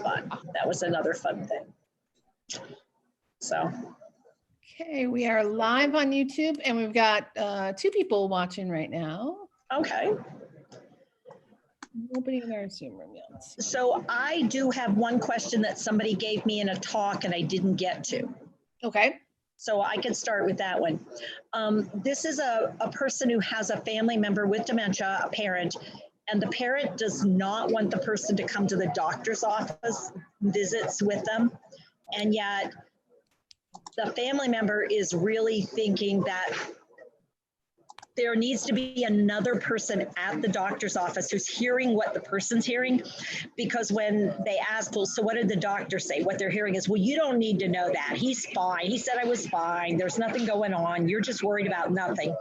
fun. That was another fun thing. So. Okay, we are live on YouTube and we've got 2 people watching right now. Okay. Opening our Zoom room yet. So I do have one question that somebody gave me in a talk and I didn't get to. Okay. So I can start with that one. This is a person who has a family member with dementia, a parent, and the parent does not want the person to come to the doctor's office visits with them. And yet the family member is really thinking that there needs to be another person at the doctor's office who's hearing what the person's hearing, because when they ask, well, so what did the doctor say? What they're hearing is, well, you don't need to know that. He's fine. He said I was fine. There's nothing going on. You're just worried about nothing.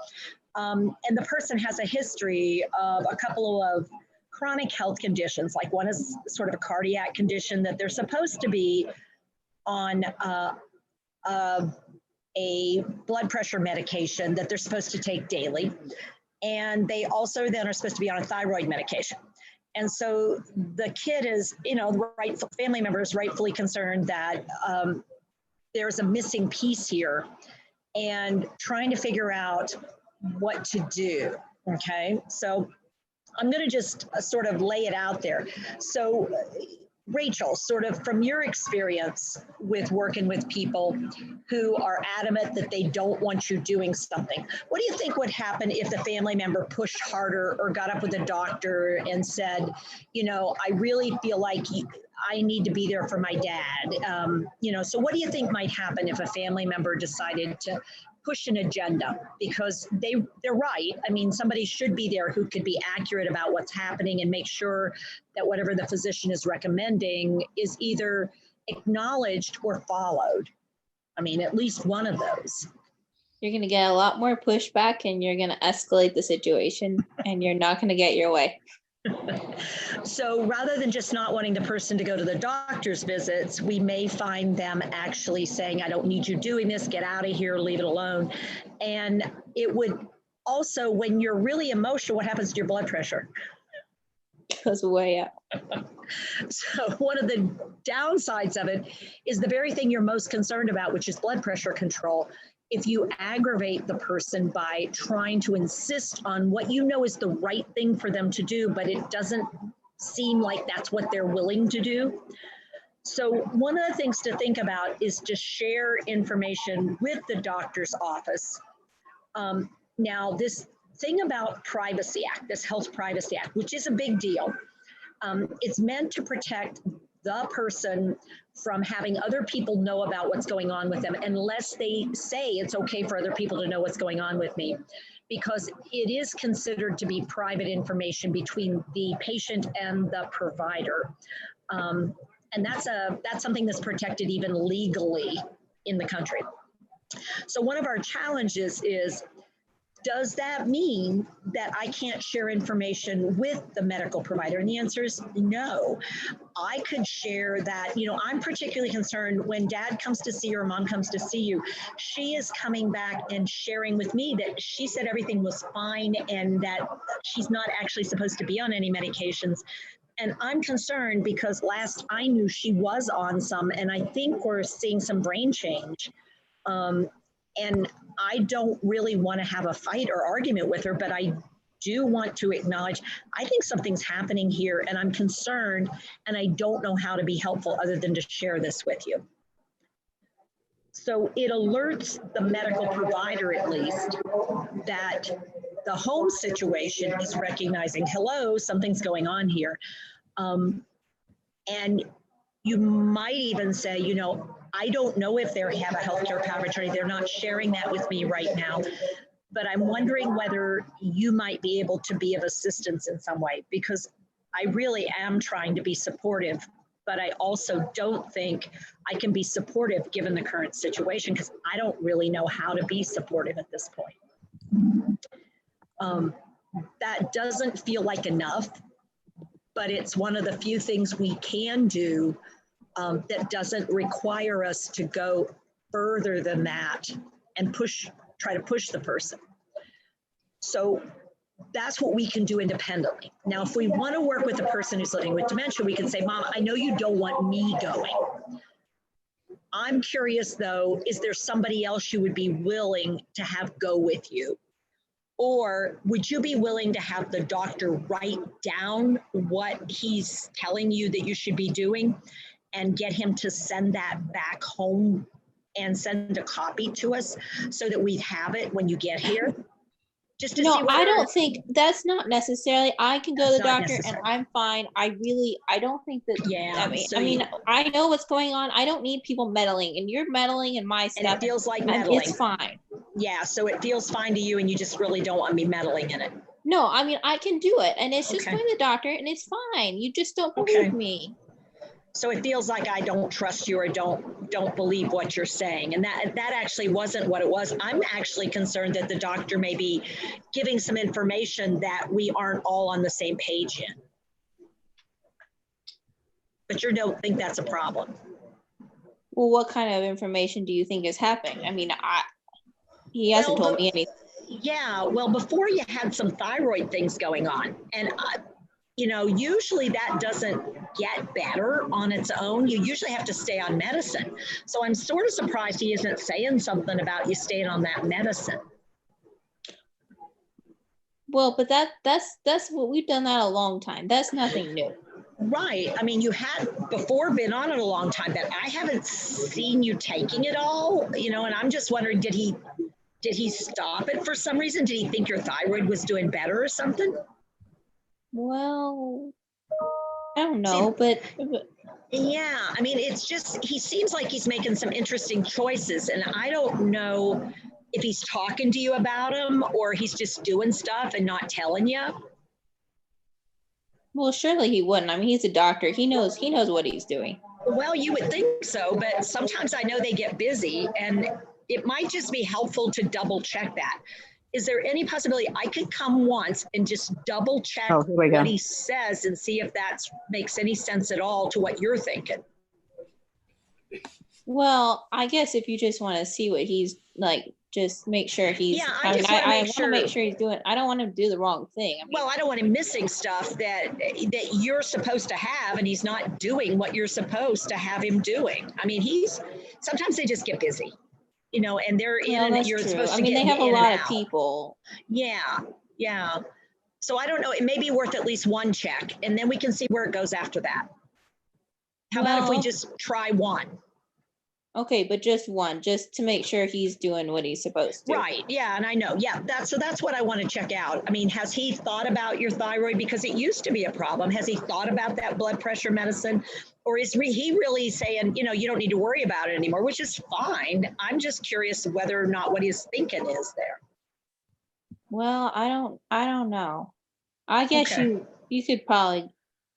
And the person has a history of a couple of chronic health conditions, like one is sort of a cardiac condition that they're supposed to be on a blood pressure medication that they're supposed to take daily. And they also then are supposed to be on a thyroid medication. And so the kid is, you know, the family member is rightfully concerned that there's a missing piece here and trying to figure out what to do, okay? So I'm gonna just sort of lay it out there. So Rachel, sort of from your experience with working with people who are adamant that they don't want you doing something, what do you think would happen if the family member pushed harder or got up with a doctor and said, you know, I really feel like I need to be there for my dad? You know, so what do you think might happen if a family member decided to push an agenda? Because they're right. I mean, somebody should be there who could be accurate about what's happening and make sure that whatever the physician is recommending is either acknowledged or followed. I mean, at least one of those. You're going to get a lot more pushback and you're going to escalate the situation and you're not going to get your way. So rather than just not wanting the person to go to the doctor's visits, we may find them actually saying, I don't need you doing this, get out of here, leave it alone. And it would also, when you're really emotional, what happens to your blood pressure? Goes way up. So one of the downsides of it is the very thing you're most concerned about, which is blood pressure control. If you aggravate the person by trying to insist on what you know is the right thing for them to do, but it doesn't seem like that's what they're willing to do. So one of the things to think about is to share information with the doctor's office. Now, this thing about Privacy Act, this Health Privacy Act, which is a big deal, it's meant to protect the person from having other people know about what's going on with them, unless they say it's okay for other people to know what's going on with me, because it is considered to be private information between the patient and the provider. And that's something that's protected even legally in the country. So one of our challenges is, does that mean that I can't share information with the medical provider? And the answer is no. I could share that, you know, I'm particularly concerned when dad comes to see you or mom comes to see you, she is coming back and sharing with me that she said everything was fine and that she's not actually supposed to be on any medications. And I'm concerned because last I knew she was on some, and I think we're seeing some brain change. And I don't really want to have a fight or argument with her, but I do want to acknowledge, I think something's happening here and I'm concerned and I don't know how to be helpful other than to share this with you. So it alerts the medical provider, at least, that the home situation is recognizing, hello, something's going on here. And you might even say, you know, I don't know if they have a healthcare power of attorney. They're not sharing that with me right now, but I'm wondering whether you might be able to be of assistance in some way, because I really am trying to be supportive, but I also don't think I can be supportive given the current situation, because I don't really know how to be supportive at this point. That doesn't feel like enough, but it's one of the few things we can do that doesn't require us to go further than that and try to push the person. So that's what we can do independently. Now, if we want to work with a person who's living with dementia, we can say, Mom, I know you don't want me going. I'm curious though, is there somebody else you would be willing to have go with you? Or would you be willing to have the doctor write down what he's telling you that you should be doing and get him to send that back home and send a copy to us so that we have it when you get here? Just to see No, whether I don't think that's not necessarily. I can go to the That's not doctor and necessary. I'm fine. I don't think that. Yeah, I mean, I know what's going on. I don't need people meddling, and you're meddling in my and stuff. it feels like And meddling. it's fine. Yeah, so it feels fine to you and you just really don't want me meddling in it. No, I mean, I can do it, and it's just Okay. going to the doctor, and it's fine. You just don't believe Okay. me. So it feels like I don't trust you or don't believe what you're saying. And that actually wasn't what it was. I'm actually concerned that the doctor may be giving some information that we aren't all on the same page in. But you don't think that's a problem? Well, what kind of information do you think is happening? I mean, he hasn't told me anything. Yeah, well, before you had some thyroid things going on, and you know, usually that doesn't get better on its own. You usually have to stay on medicine. So I'm sort of surprised he isn't saying something about you staying on that medicine. Well, but that's what we've done that a long time. That's nothing new. Right. I mean, you had before been on it a long time, but I haven't seen you taking it all, you know, and I'm just wondering, did he stop it for some reason? Did he think your thyroid was doing better or something? Well, I don't know, but yeah, I mean, it's just, he seems like he's making some interesting choices, and I don't know if he's talking to you about them or he's just doing stuff and not telling you. well, surely he wouldn't. I mean, he's a doctor. He knows what he's doing. Well, you would think so, but sometimes I know they get busy, and it might just be helpful to double check that. Is there any possibility I could come once and just double check what he says and see if that makes any sense at all to what you're thinking? Well, I guess if you just want to see what he's like, just make sure he's. Yeah, I want to make sure he's doing. I don't want him to do the wrong thing. I mean, well, I don't want him missing stuff that you're supposed to have, and he's not doing what you're supposed to have him doing. I mean, sometimes they just get busy. You know, and they're in and you're supposed to get in and out. I mean, they have a lot of people. Yeah, yeah. So I don't know, it may be worth at least one check, and then we can see where it goes after that. How about if we just try one? Okay, but just one, just to make sure he's doing what he's supposed to. Right, yeah, and I know, yeah, that's what I want to check out. I mean, has he thought about your thyroid? Because it used to be a problem. Has he thought about that blood pressure medicine? Or is he really saying, you know, you don't need to worry about it anymore, which is fine. I'm just curious whether or not what he's thinking is there. Well, I don't know. I guess Okay. you could probably,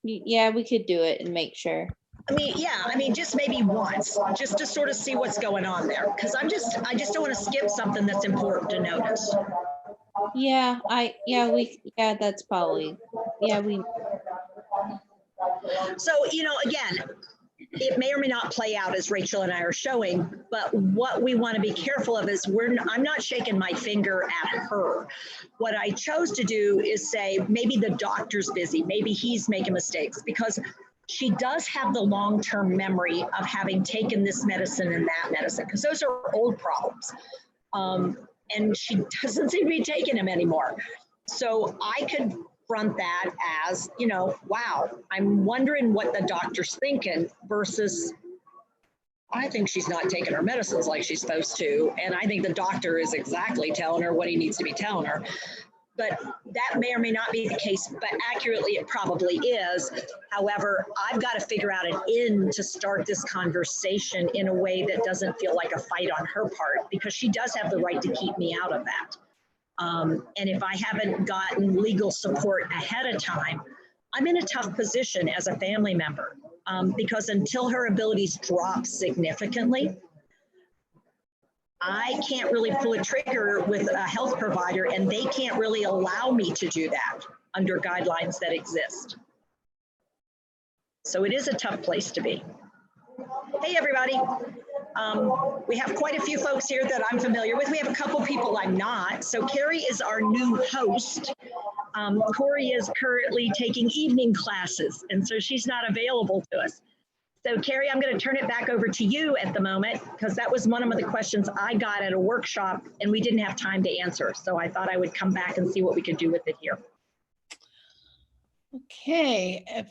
yeah, we could do it and make sure. I mean, yeah, I mean, just maybe once, just to sort of see what's going on there. Because I just don't want to skip something that's important to notice. Yeah, that's probably, we. So, you know, again, it may or may not play out as Rachel and I are showing, but what we want to be careful of is I'm not shaking my finger at her. What I chose to do is say, maybe the doctor's busy, maybe he's making mistakes, because she does have the long-term memory of having taken this medicine and that medicine, because those are old problems. And she doesn't seem to be taking them anymore. So I could front that as, you know, wow, I'm wondering what the doctor's thinking versus I think she's not taking her medicines like she's supposed to. And I think the doctor is exactly telling her what he needs to be telling her. But that may or may not be the case, but accurately it probably is. However, I've got to figure out an end to start this conversation in a way that doesn't feel like a fight on her part, because she does have the right to keep me out of that. And if I haven't gotten legal support ahead of time, I'm in a tough position as a family member, because until her abilities drop significantly, I can't really pull a trigger with a health provider, and they can't really allow me to do that under guidelines that exist. So it is a tough place to be. Hey, everybody. We have quite a few folks here that I'm familiar with. We have a couple people I'm not. So Carrie is our new host. Corey is currently taking evening classes, and so she's not available to us. So Carrie, I'm going to turn it back over to you at the moment, because that was one of the questions I got at a workshop and we didn't have time to answer. So I thought I would come back and see what we could do with it here. Okay, if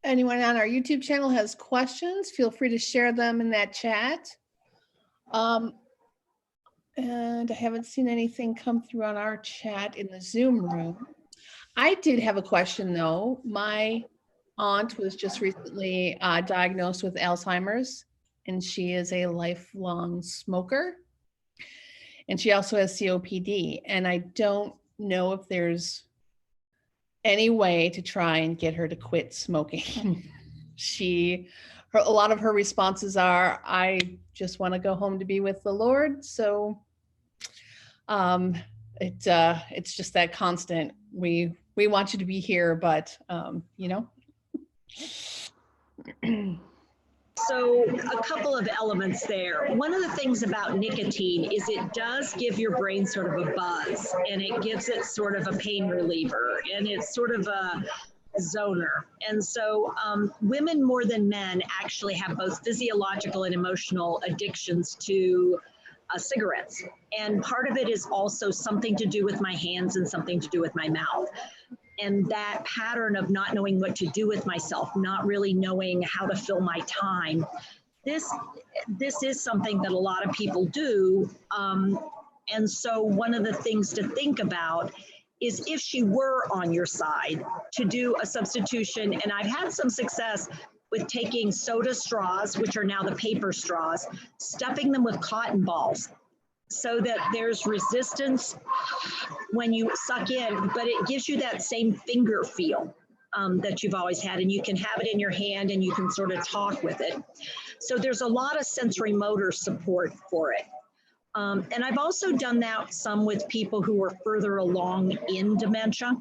anyone on our YouTube channel has questions, feel free to share them in that chat. And I haven't seen anything come through on our chat in the Zoom room. I did have a question though. My aunt was just recently diagnosed with Alzheimer's, and she is a lifelong smoker. And she also has COPD. And I don't know if there's any way to try and get her to quit smoking. A lot of her responses are, I just want to go home to be with the Lord. So it's just that constant, we want you to be here, but you know. So a couple of elements there. One of the things about nicotine is it does give your brain sort of a buzz, and it gives it sort of a pain reliever, and it's sort of a zoner. And so women more than men actually have both physiological and emotional addictions to cigarettes. And part of it is also something to do with my hands and something to do with my mouth. And that pattern of not knowing what to do with myself, not really knowing how to fill my time, this is something that a lot of people do. And so one of the things to think about is, if she were on your side, to do a substitution. And I've had some success with taking soda straws, which are now the paper straws, stuffing them with cotton balls, so that there's resistance when you suck in, but it gives you that same finger feel that you've always had, and you can have it in your hand and you can sort of talk with it. So there's a lot of sensory motor support for it. And I've also done that some with people who were further along in dementia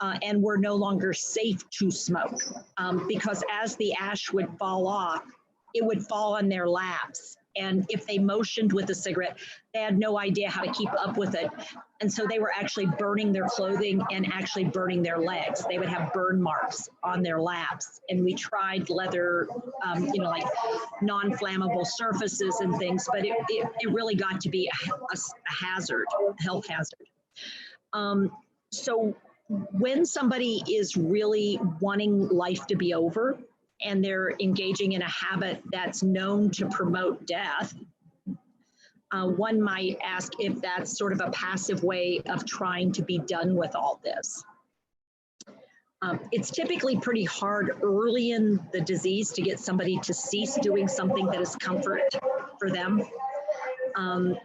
and were no longer safe to smoke, because as the ash would fall off, it would fall on their laps. And if they motioned with a cigarette, they had no idea how to keep up with it. And so they were actually burning their clothing and actually burning their legs. They would have burn marks on their laps. And we tried leather, like non-flammable surfaces and things, but it really got to be a hazard, a health hazard. So when somebody is really wanting life to be over, and they're engaging in a habit that's known to promote death, one might ask if that's sort of a passive way of trying to be done with all this. It's typically pretty hard early in the disease to get somebody to cease doing something that is comfort for them,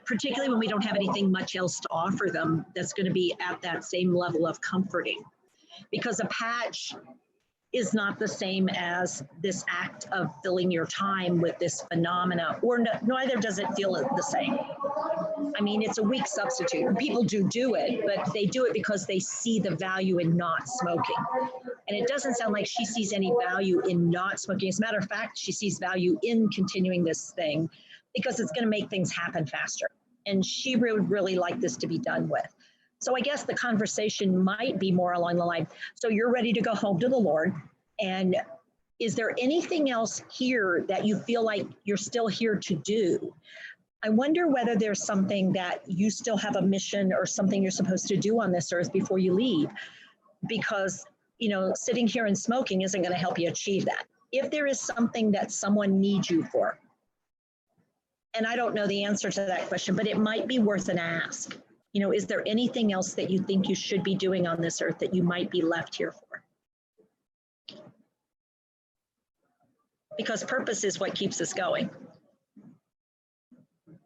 particularly when we don't have anything much else to offer them that's going to be at that same level of comforting. Because a patch is not the same as this act of filling your time with this phenomena, or neither does it feel the same. I mean, it's a weak substitute. People do it, but they do it because they see the value in not smoking. And it doesn't sound like she sees any value in not smoking. As a matter of fact, she sees value in continuing this thing because it's going to make things happen faster. And she would really like this to be done with. So I guess the conversation might be more along the line, so you're ready to go home to the Lord, and is there anything else here that you feel like you're still here to do? I wonder whether there's something that you still have a mission or something you're supposed to do on this earth before you leave, because, sitting here and smoking isn't going to help you achieve that. If there is something that someone needs you for, and I don't know the answer to that question, but it might be worth an ask. Is there anything else that you think you should be doing on this earth that you might be left here for? Because purpose is what keeps us going.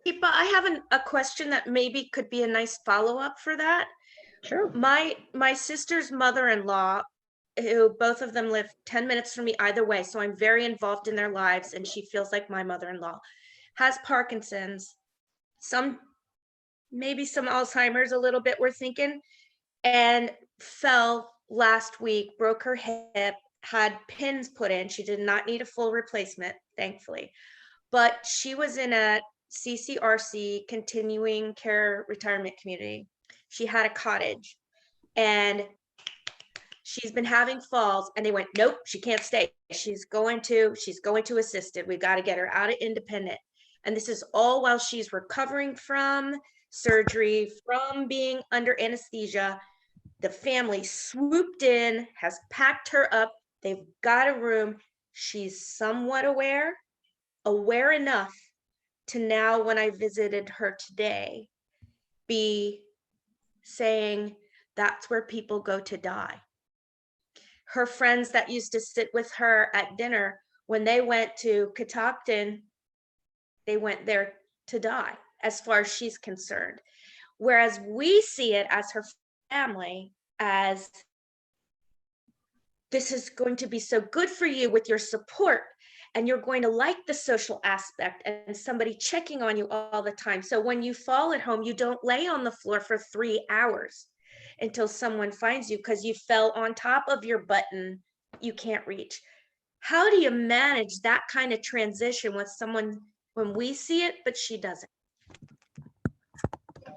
Teepa, I have a question that maybe could be a nice follow-up for that. Sure. My sister's mother-in-law, who both of them live 10 minutes from me either way, so I'm very involved in their lives, and she feels like my mother-in-law, has Parkinson's, maybe some Alzheimer's a little bit, we're thinking, and fell last week, broke her hip, had pins put in. She did not need a full replacement, thankfully, but she was in a CCRC, continuing care retirement community. She had a cottage, and she's been having falls, and they went, nope, she can't stay. She's going to assisted. We got to get her out of independent. And this is all while she's recovering from surgery, from being under anesthesia. The family swooped in, has packed her up. They've got a room. She's somewhat aware enough to now, when I visited her today, be saying that's where people go to die. Her friends that used to sit with her at dinner, when they went to Catoctin, they went there to die, as far as she's concerned. Whereas we see it as her family, as this is going to be so good for you with your support, and you're going to like the social aspect and somebody checking on you all the time. So when you fall at home, you don't lay on the floor for 3 hours until someone finds you because you fell on top of your button you can't reach. How do you manage that kind of transition with someone when we see it, but she doesn't?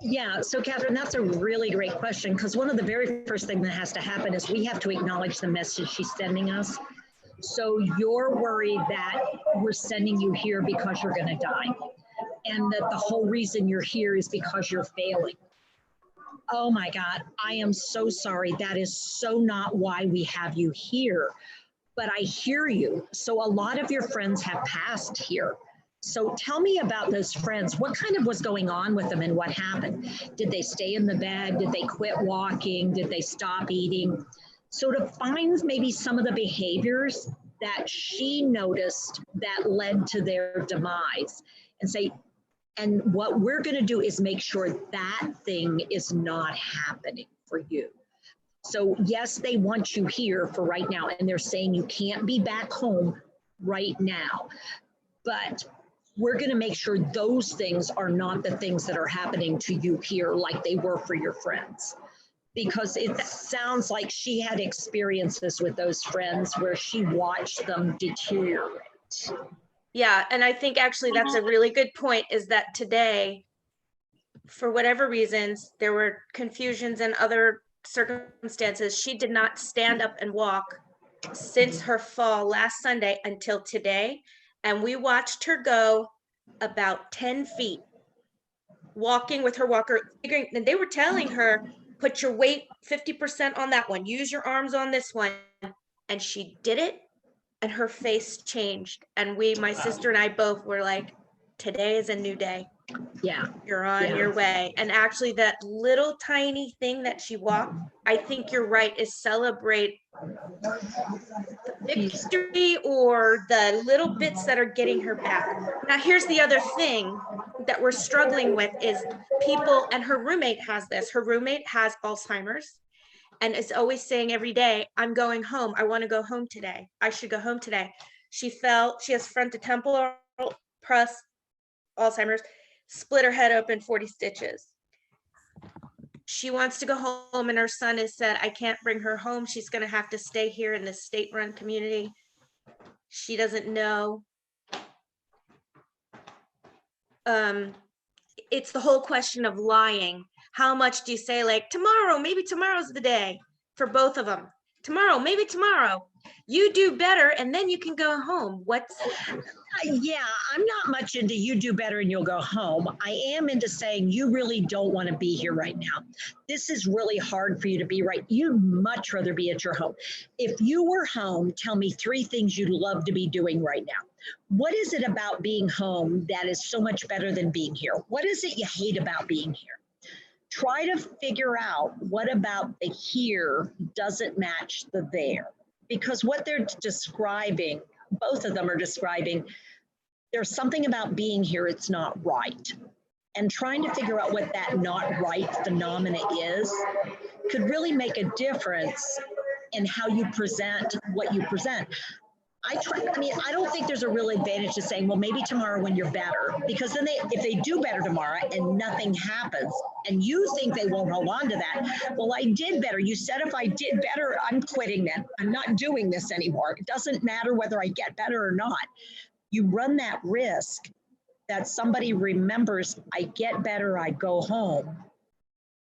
Yeah, so Catherine, that's a really great question, because one of the very first things that has to happen is we have to acknowledge the message she's sending us. So you're worried that we're sending you here because you're going to die, and that the whole reason you're here is because you're failing. Oh my God, I am so sorry. That is so not why we have you here. But I hear you. So a lot of your friends have passed here. So tell me about those friends. What kind of was going on with them and what happened? Did they stay in the bed? Did they quit walking? Did they stop eating? So to find maybe some of the behaviors that she noticed that led to their demise, and say, and what we're going to do is make sure that thing is not happening for you. So yes, they want you here for right now, and they're saying you can't be back home right now, but we're going to make sure those things are not the things that are happening to you here like they were for your friends. Because it sounds like she had experiences with those friends where she watched them deteriorate. Yeah, and I think actually that's a really good point, is that today, for whatever reasons, there were confusions and other circumstances. She did not stand up and walk since her fall last Sunday until today. And we watched her go about 10 feet, walking with her walker, figuring, and they were telling her, put your weight 50% on that one, use your arms on this one. And she did it, and her face changed. And my sister and I both were like, today is a new day. Yeah. You're on your way. And actually that little tiny thing that she walked, I think you're right, is celebrate the victory or the little bits that are getting her back. Now here's the other thing that we're struggling with is people, and her roommate has this. Her roommate has Alzheimer's and is always saying every day, I'm going home. I want to go home today. I should go home today. She has frontotemporal press Alzheimer's, split her head open, 40 stitches. She wants to go home, and her son has said, I can't bring her home. She's going to have to stay here in this state-run community. She doesn't know. It's the whole question of lying. How much do you say, like, tomorrow, maybe tomorrow's the day for both of them. Tomorrow, maybe tomorrow. You do better, and then you can go home. Yeah, I'm not much into you do better and you'll go home. I am into saying you really don't want to be here right now. This is really hard for you to be right. You'd much rather be at your home. If you were home, tell me 3 things you'd love to be doing right now. What is it about being home that is so much better than being here? What is it you hate about being here? Try to figure out what about the here doesn't match the there. Because what they're describing, both of them are describing, there's something about being here, it's not right. And trying to figure out what that not right phenomena is could really make a difference in how you present what you present. I don't think there's a real advantage to saying, well, maybe tomorrow when you're better, because then if they do better tomorrow and nothing happens and you think they won't hold on to that, well, I did better. You said if I did better, I'm quitting then. I'm not doing this anymore. It doesn't matter whether I get better or not. You run that risk that somebody remembers, I get better, I go home.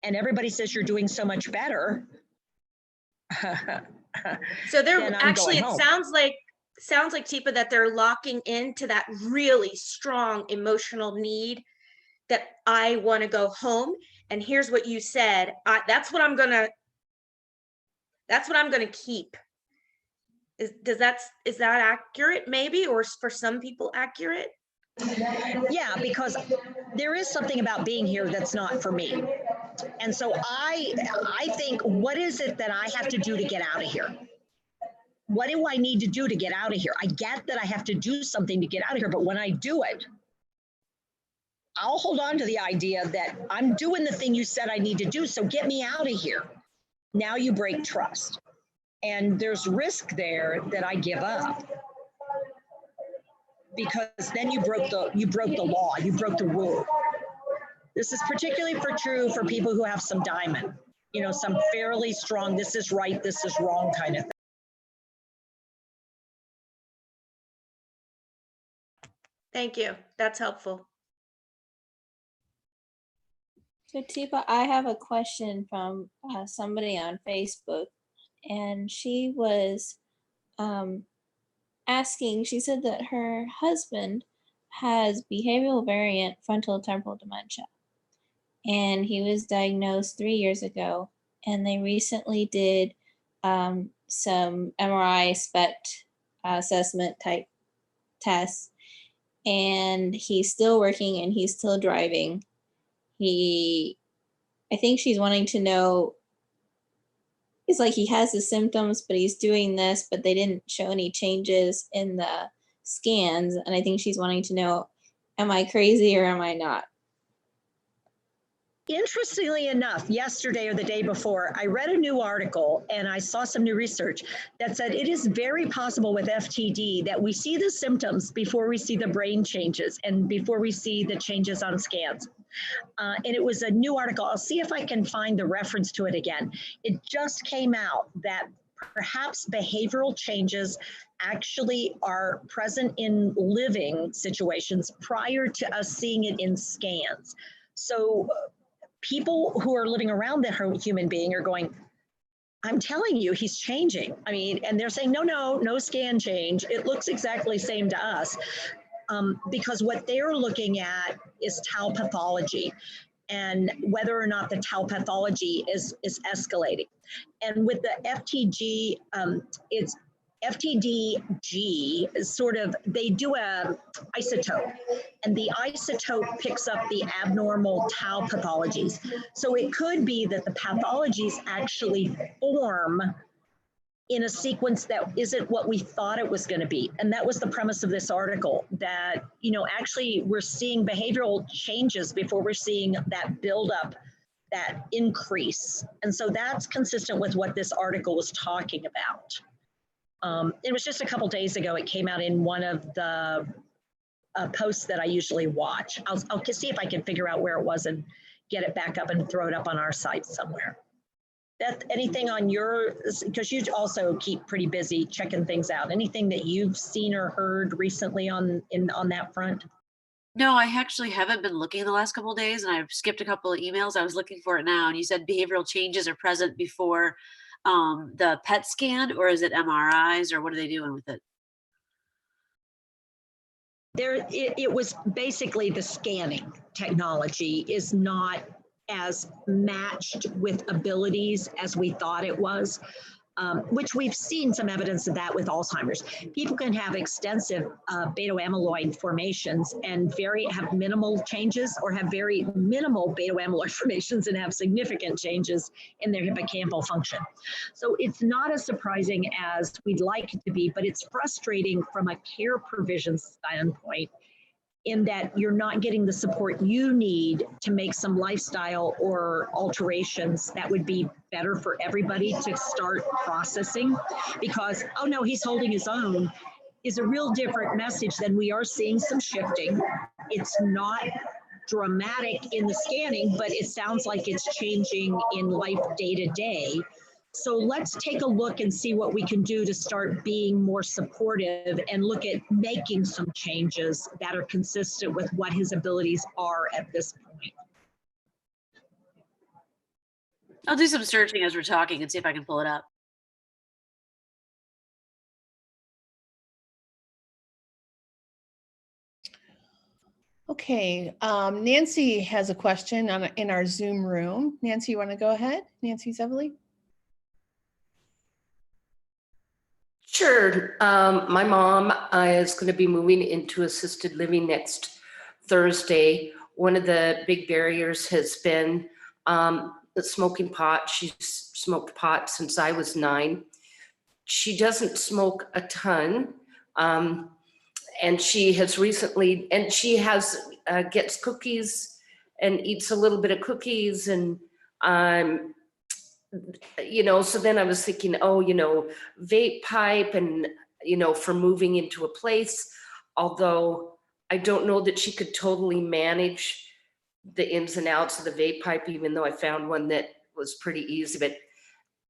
And everybody says you're doing so much better. So they're Then I'm actually, going it home. sounds like Teepa, that they're locking into that really strong emotional need that I want to go home. And here's what you said. That's what I'm gonna keep. Is that accurate maybe, or for some people accurate? Yeah, because there is something about being here that's not for me. And so I think, what is it that I have to do to get out of here? What do I need to do to get out of here? I get that I have to do something to get out of here, but when I do it, I'll hold on to the idea that I'm doing the thing you said I need to do, so get me out of here. Now you break trust. And there's risk there that I give up. Because then you broke the law, you broke the rule. This is particularly true for people who have some diamond, some fairly strong, this is right, this is wrong kind of thing. Thank you. That's helpful. So Teepa, I have a question from somebody on Facebook, and she was asking, she said that her husband has behavioral variant frontal temporal dementia, and he was diagnosed 3 years ago, and they recently did some MRI SPECT assessment type tests, and he's still working and he's still driving. I think she's wanting to know, it's like he has the symptoms, but he's doing this, but they didn't show any changes in the scans. And I think she's wanting to know, am I crazy or am I not? Interestingly enough, yesterday or the day before, I read a new article and I saw some new research that said it is very possible with FTD that we see the symptoms before we see the brain changes and before we see the changes on scans. And it was a new article. I'll see if I can find the reference to it again. It just came out that perhaps behavioral changes actually are present in living situations prior to us seeing it in scans. So people who are living around the human being are going, I'm telling you, he's changing. I mean, and they're saying, no scan change. It looks exactly the same to us. Because what they're looking at is tau pathology and whether or not the tau pathology is escalating. And with the FTG, it's FTDG is sort of, they do a isotope, and the isotope picks up the abnormal tau pathologies. So it could be that the pathologies actually form in a sequence that isn't what we thought it was going to be. And that was the premise of this article, that, actually we're seeing behavioral changes before we're seeing that buildup, that increase. And so that's consistent with what this article was talking about. It was just a couple days ago. It came out in one of the posts that I usually watch. I'll see if I can figure out where it was and get it back up and throw it up on our site somewhere. Beth, anything on your, because you also keep pretty busy checking things out. Anything that you've seen or heard recently on that front? No, I actually haven't been looking the last couple of days, and I've skipped a couple of emails. I was looking for it now, and you said behavioral changes are present before the PET scan, or is it MRIs, or what are they doing with it? It was basically the scanning technology is not as matched with abilities as we thought it was, which we've seen some evidence of that with Alzheimer's. People can have extensive beta amyloid formations and have minimal changes, or have very minimal beta amyloid formations and have significant changes in their hippocampal function. So it's not as surprising as we'd like it to be, but it's frustrating from a care provision standpoint, in that you're not getting the support you need to make some lifestyle or alterations that would be better for everybody to start processing. Because, oh no, he's holding his own, is a real different message than we are seeing some shifting. It's not dramatic in the scanning, but it sounds like it's changing in life day to day. So let's take a look and see what we can do to start being more supportive and look at making some changes that are consistent with what his abilities are at this point. I'll do some searching as we're talking and see if I can pull it up. Okay, Nancy has a question in our Zoom room. Nancy, you want to go ahead? Nancy Zevely? Sure. My mom is going to be moving into assisted living next Thursday. One of the big barriers has been the smoking pot. She's smoked pot since I was 9. She doesn't smoke a ton. And she has recently, and she has gets cookies and eats a little bit of cookies, and so then I was thinking, vape pipe, and for moving into a place, although I don't know that she could totally manage the ins and outs of the vape pipe, even though I found one that was pretty easy. But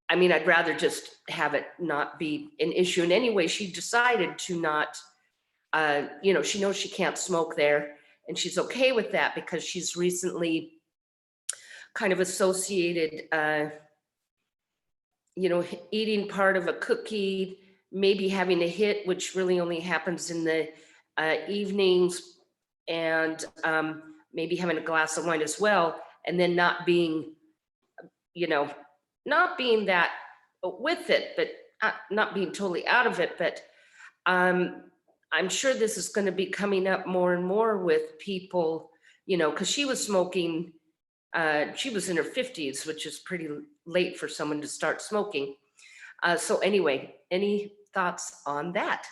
I mean, I'd rather just have it not be an issue. And anyway, she decided to not, she knows she can't smoke there, and she's okay with that because she's recently kind of associated, eating part of a cookie, maybe having a hit, which really only happens in the evenings, and maybe having a glass of wine as well, and then not being that with it, but not being totally out of it. But I'm sure this is going to be coming up more and more with people, because she was smoking, she was in her 50s, which is pretty late for someone to start smoking. So anyway, any thoughts on that?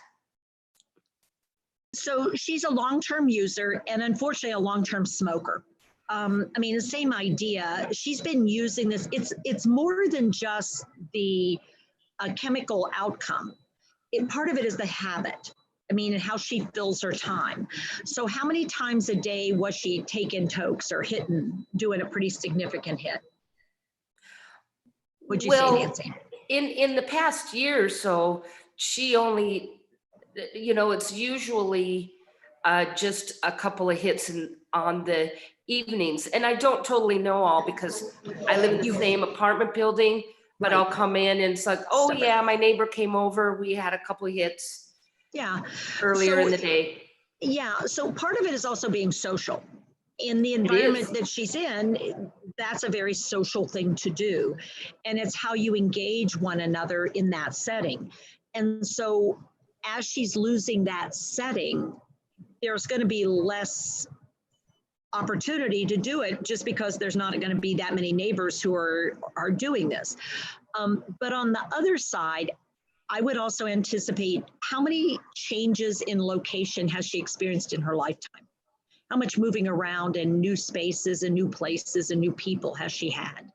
So she's a long-term user and unfortunately a long-term smoker. The same idea. She's been using this. It's more than just the chemical outcome. Part of it is the habit. And how she fills her time. So how many times a day was she taking tokes or doing a pretty significant hit? Would you say, Nancy? In the past year or so, she only, it's usually just a couple of hits on the evenings. And I don't totally know all because I live in the same apartment building, but I'll come in and it's like, oh yeah, my neighbor came over. We had a couple of hits. Yeah. Earlier in the day. Yeah. So part of it is also being social. In the environment that she's in, that's a very social thing to do. And it's how you engage one another in that setting. And so as she's losing that setting, there's going to be less opportunity to do it just because there's not going to be that many neighbors who are doing this. But on the other side, I would also anticipate how many changes in location has she experienced in her lifetime? How much moving around in new spaces and new places and new people has she had?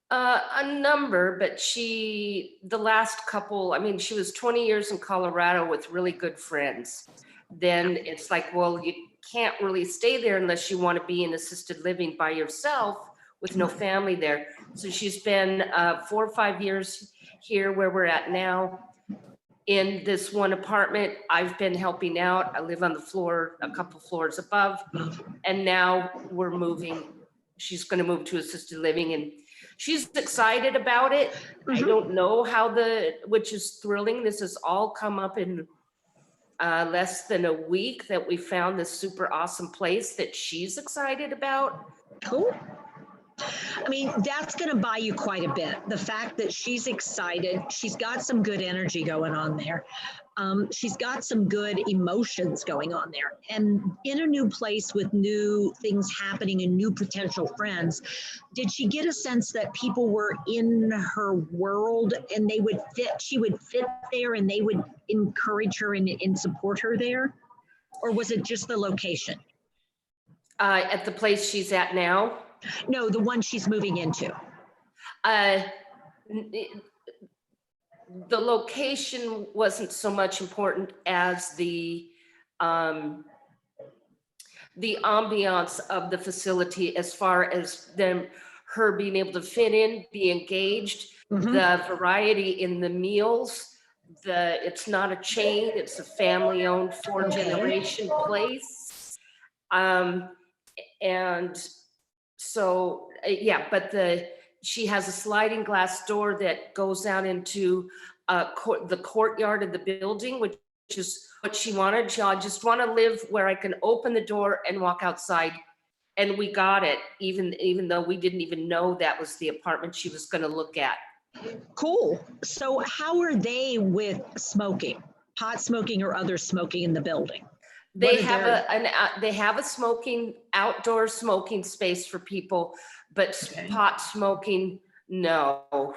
A number, but the last couple, she was 20 years in Colorado with really good friends. Then it's like, well, you can't really stay there unless you want to be in assisted living by yourself with no family there. So she's been 4 or 5 years here where we're at now in this one apartment. I've been helping out. I live on the floor, a couple floors above, and now we're moving. She's going to move to assisted living and she's excited about it. I don't know which is thrilling. This has all come up in less than a week that we found this super awesome place that she's excited about. Cool. That's going to buy you quite a bit. The fact that she's excited, she's got some good energy going on there. She's got some good emotions going on there. And in a new place with new things happening and new potential friends, did she get a sense that people were in her world and she would fit there and they would encourage her and support her there? Or was it just the location? At the place she's at now? No, the one she's moving into. The location wasn't so much important as the ambiance of the facility, as far as her being able to fit in, be engaged, the variety in the meals. It's not a chain; it's a family-owned 4-generation place, and so but she has a sliding glass door that goes out into the courtyard of the building, which is what she wanted. I just want to live where I can open the door and walk outside. And we got it, even though we didn't even know that was the apartment she was going to look at. Cool. So how are they with smoking, pot smoking or other smoking in the building? They have they have a outdoor smoking space for people, but Okay. pot smoking, no.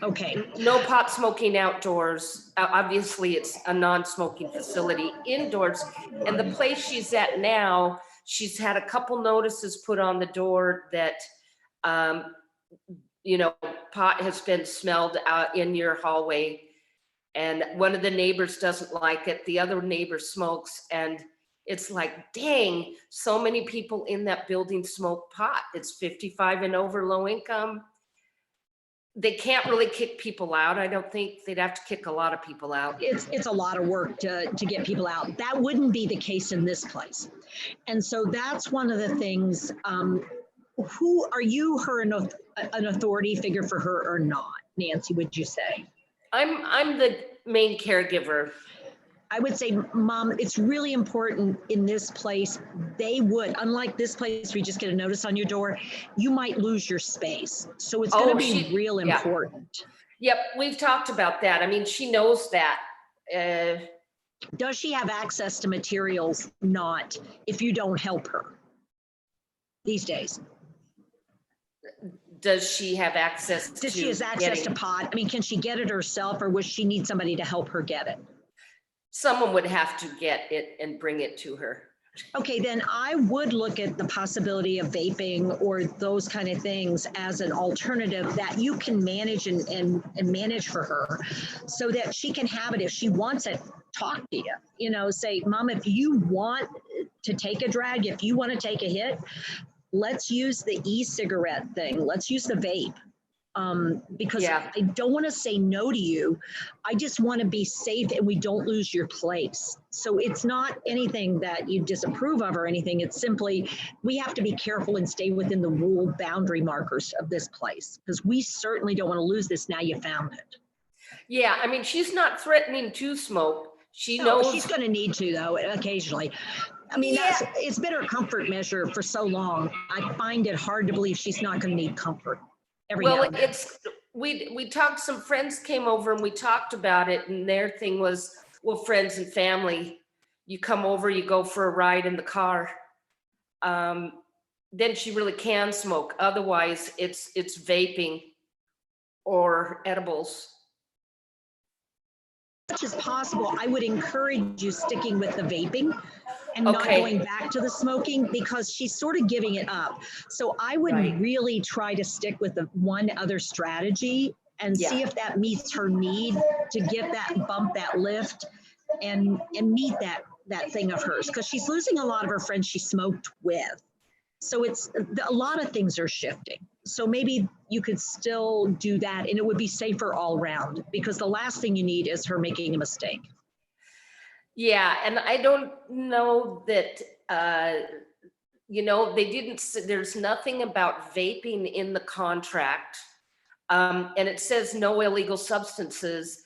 Okay. No pot smoking outdoors. Obviously, it's a non-smoking facility indoors. And the place she's at now, she's had a couple notices put on the door that, you know, pot has been smelled out in your hallway. And one of the neighbors doesn't like it. The other neighbor smokes. And it's like, dang, so many people in that building smoke pot. It's 55 and over, low income. They can't really kick people out. I don't think they'd have to kick a lot of people out. It's a lot of work to get people out. That wouldn't be the case in this place. And so that's one of the things, who are you an authority figure for her or not, Nancy, would you say? I'm the main caregiver. I would say, Mom, it's really important in this place. They would, unlike this place, we just get a notice on your door, you might lose your space. So it's going to be real important. Yep, we've talked about that. I mean, she knows that. Does she have access to materials? Not if you don't help her these days. Does she have access to Does she have access to pot? I mean, can she get it herself, or would she need somebody to help her get it? Someone would have to get it and bring it to her. Okay, then I would look at the possibility of vaping or those kind of things as an alternative that you can manage and manage for her so that she can have it. If she wants it, talk to you, you know, say, Mom, if you want to take a drag, if you want to take a hit, let's use the e-cigarette thing. Let's use the vape. Because I don't want to say no to you. I just want to be safe and we don't lose your place. So it's not anything that you disapprove of or anything. It's simply, we have to be careful and stay within the rule boundary markers of this place because we certainly don't want to lose this now you found it. Yeah, I mean, she's not threatening to smoke. She knows she's going to need to though, occasionally. I mean, it's been her comfort measure for so long. I find it hard to believe she's not going to need comfort. Well, we talked, some friends came over and we talked about it, and their thing was, well, friends and family, you come over, you go for a ride in the car. Then she really can smoke. Otherwise, it's vaping or edibles. As much as possible, I would encourage you sticking with the vaping and not going back to the smoking because she's sort of giving it up. So I would really try to stick with the one other strategy and see if that meets her need to get that bump, that lift, and meet that thing of hers because she's losing a lot of her friends she smoked with. So it's a lot of things are shifting. So maybe you could still do that and it would be safer all around because the last thing you need is her making a mistake. Yeah, and I don't know that, you know, there's nothing about vaping in the contract. And it says no illegal substances.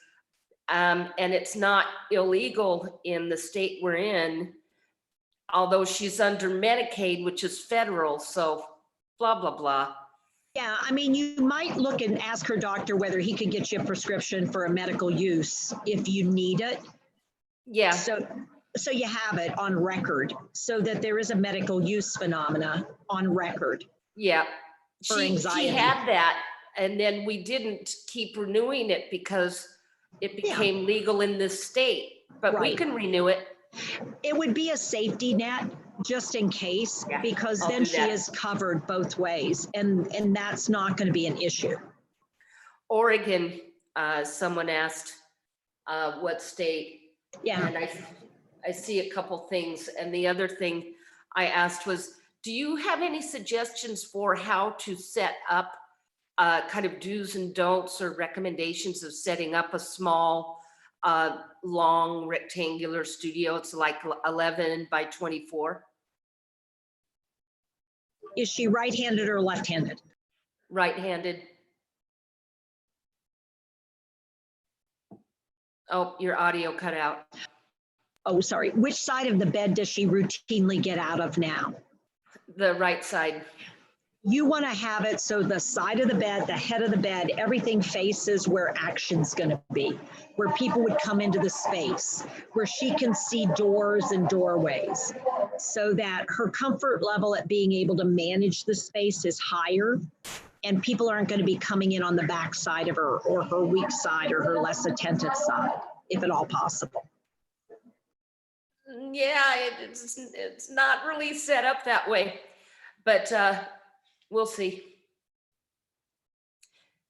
And it's not illegal in the state we're in, although she's under Medicaid, which is federal. So blah, blah, blah. Yeah, I mean, you might look and ask her doctor whether he could get you a prescription for a medical use if you need it. Yeah. So you have it on record so that there is a medical use phenomena on record. Yeah. For anxiety. She had that, and then we didn't keep renewing it because it became legal in this state, but we can renew it. It would be a safety net just in case, because then she is covered both ways, and that's not going to be an issue. Oregon, someone asked what state. Yeah. And I see a couple things. And the other thing I asked was, do you have any suggestions for how to set up kind of do's and don'ts or recommendations of setting up a small, long rectangular studio? It's like 11 by 24. Is she right-handed or left-handed? Right-handed. Oh, your audio cut out. oh, sorry, which side of the bed does she routinely get out of now? The right side. You want to have it so the side of the bed, the head of the bed, everything faces where action's going to be, where people would come into the space, where she can see doors and doorways, so that her comfort level at being able to manage the space is higher, and people aren't going to be coming in on the back side of her, or her weak side, or her less attentive side, if at all possible. Yeah, it's not really set up that way, but we'll see.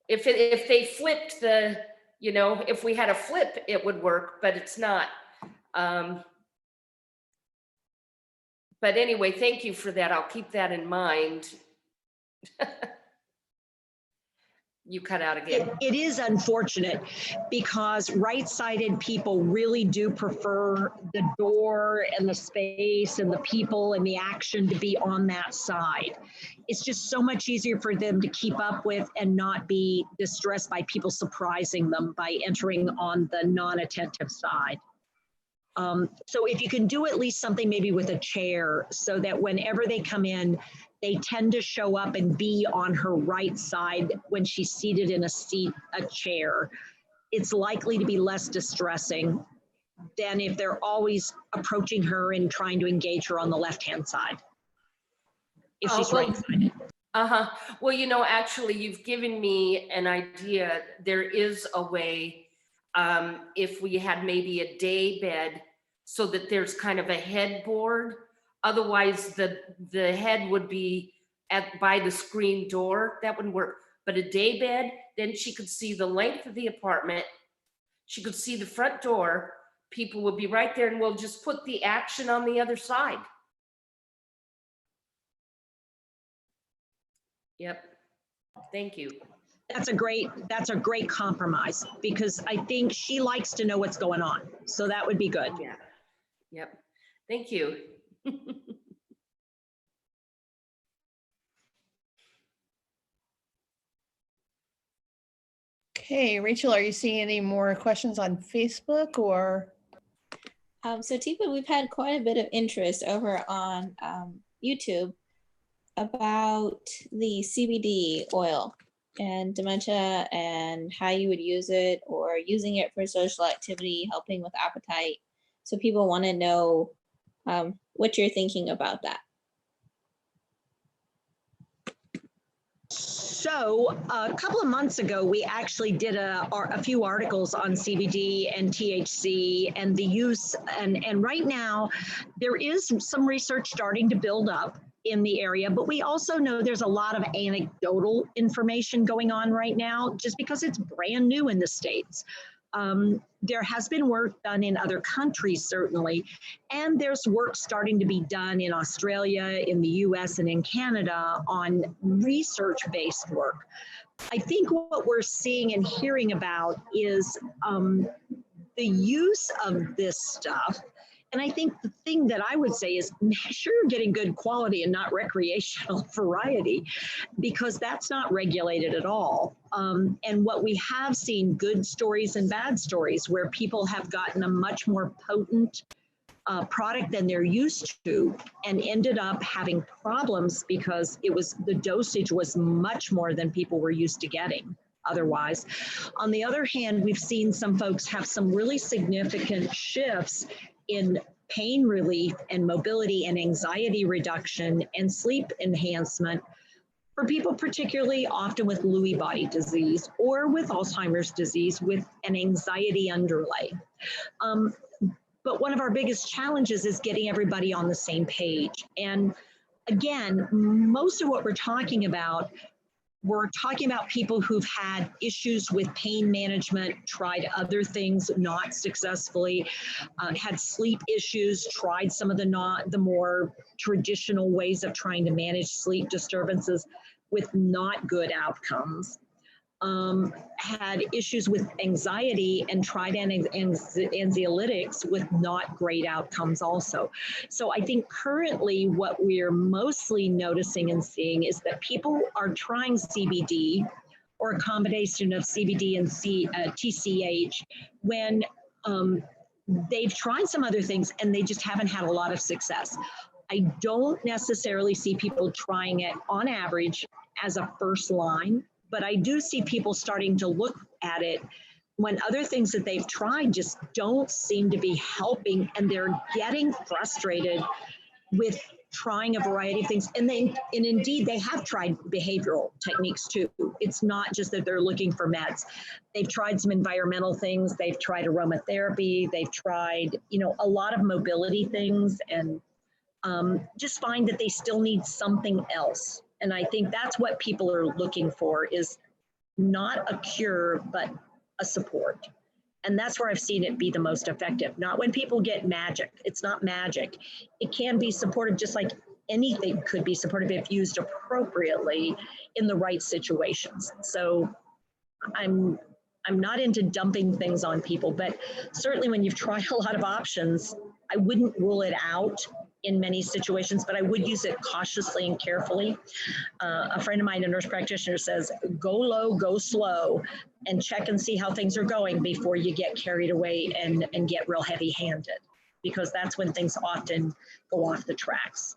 If they flipped the, you know, if we had a flip, it would work, but it's not. But anyway, thank you for that. I'll keep that in mind. You cut out again. It is unfortunate because right-sided people really do prefer the door and the space and the people and the action to be on that side. It's just so much easier for them to keep up with and not be distressed by people surprising them by entering on the non-attentive side. So if you can do at least something maybe with a chair, so that whenever they come in, they tend to show up and be on her right side when she's seated in a chair. It's likely to be less distressing than if they're always approaching her and trying to engage her on the left-hand side, if she's right-sided. Well, you know, actually, you've given me an idea. There is a way, if we had maybe a day bed, so that there's kind of a headboard. Otherwise, the head would be by the screen door. That wouldn't work. But a day bed, then she could see the length of the apartment. She could see the front door. People would be right there, and we'll just put the action on the other side. Yep. Thank you. That's a great compromise, because I think she likes to know what's going on. So that would be good. Yeah. Yep. Thank you. Okay, Rachel, are you seeing any more questions on Facebook or? So Teepa, we've had quite a bit of interest over on YouTube about the CBD oil and dementia and how you would use it, or using it for social activity, helping with appetite. So people want to know what you're thinking about that. So a couple of months ago, we actually did a few articles on CBD and THC and the use. And right now, there is some research starting to build up in the area, but we also know there's a lot of anecdotal information going on right now, just because it's brand new in the States. There has been work done in other countries, certainly, and there's work starting to be done in Australia, in the US, and in Canada on research-based work. I think what we're seeing and hearing about is the use of this stuff. And I think the thing that I would say is make sure you're getting good quality and not recreational variety, because that's not regulated at all. And what we have seen, good stories and bad stories, where people have gotten a much more potent product than they're used to and ended up having problems because the dosage was much more than people were used to getting otherwise. On the other hand, we've seen some folks have some really significant shifts in pain relief and mobility and anxiety reduction and sleep enhancement for people particularly often with Lewy body disease or with Alzheimer's disease with an anxiety underlay. But one of our biggest challenges is getting everybody on the same page. And again, most of what we're talking about people who've had issues with pain management, tried other things not successfully, had sleep issues, tried some of the more traditional ways of trying to manage sleep disturbances with not good outcomes. Had issues with anxiety and tried anxiolytics with not great outcomes also. So I think currently what we're mostly noticing and seeing is that people are trying CBD or a combination of CBD and TCH when they've tried some other things and they just haven't had a lot of success. I don't necessarily see people trying it on average as a first line, but I do see people starting to look at it when other things that they've tried just don't seem to be helping, and they're getting frustrated with trying a variety of things. And indeed they have tried behavioral techniques too. It's not just that they're looking for meds. They've tried some environmental things, they've tried aromatherapy, they've tried, you know, a lot of mobility things, and just find that they still need something else. And I think that's what people are looking for, is not a cure, but a support. And that's where I've seen it be the most effective. Not when people get magic. It's not magic. It can be supportive, just like anything could be supportive if used appropriately in the right situations. So I'm not into dumping things on people, but certainly when you've tried a lot of options, I wouldn't rule it out in many situations, but I would use it cautiously and carefully. A friend of mine, a nurse practitioner, says, go low, go slow, and check and see how things are going before you get carried away and get real heavy-handed, because that's when things often go off the tracks.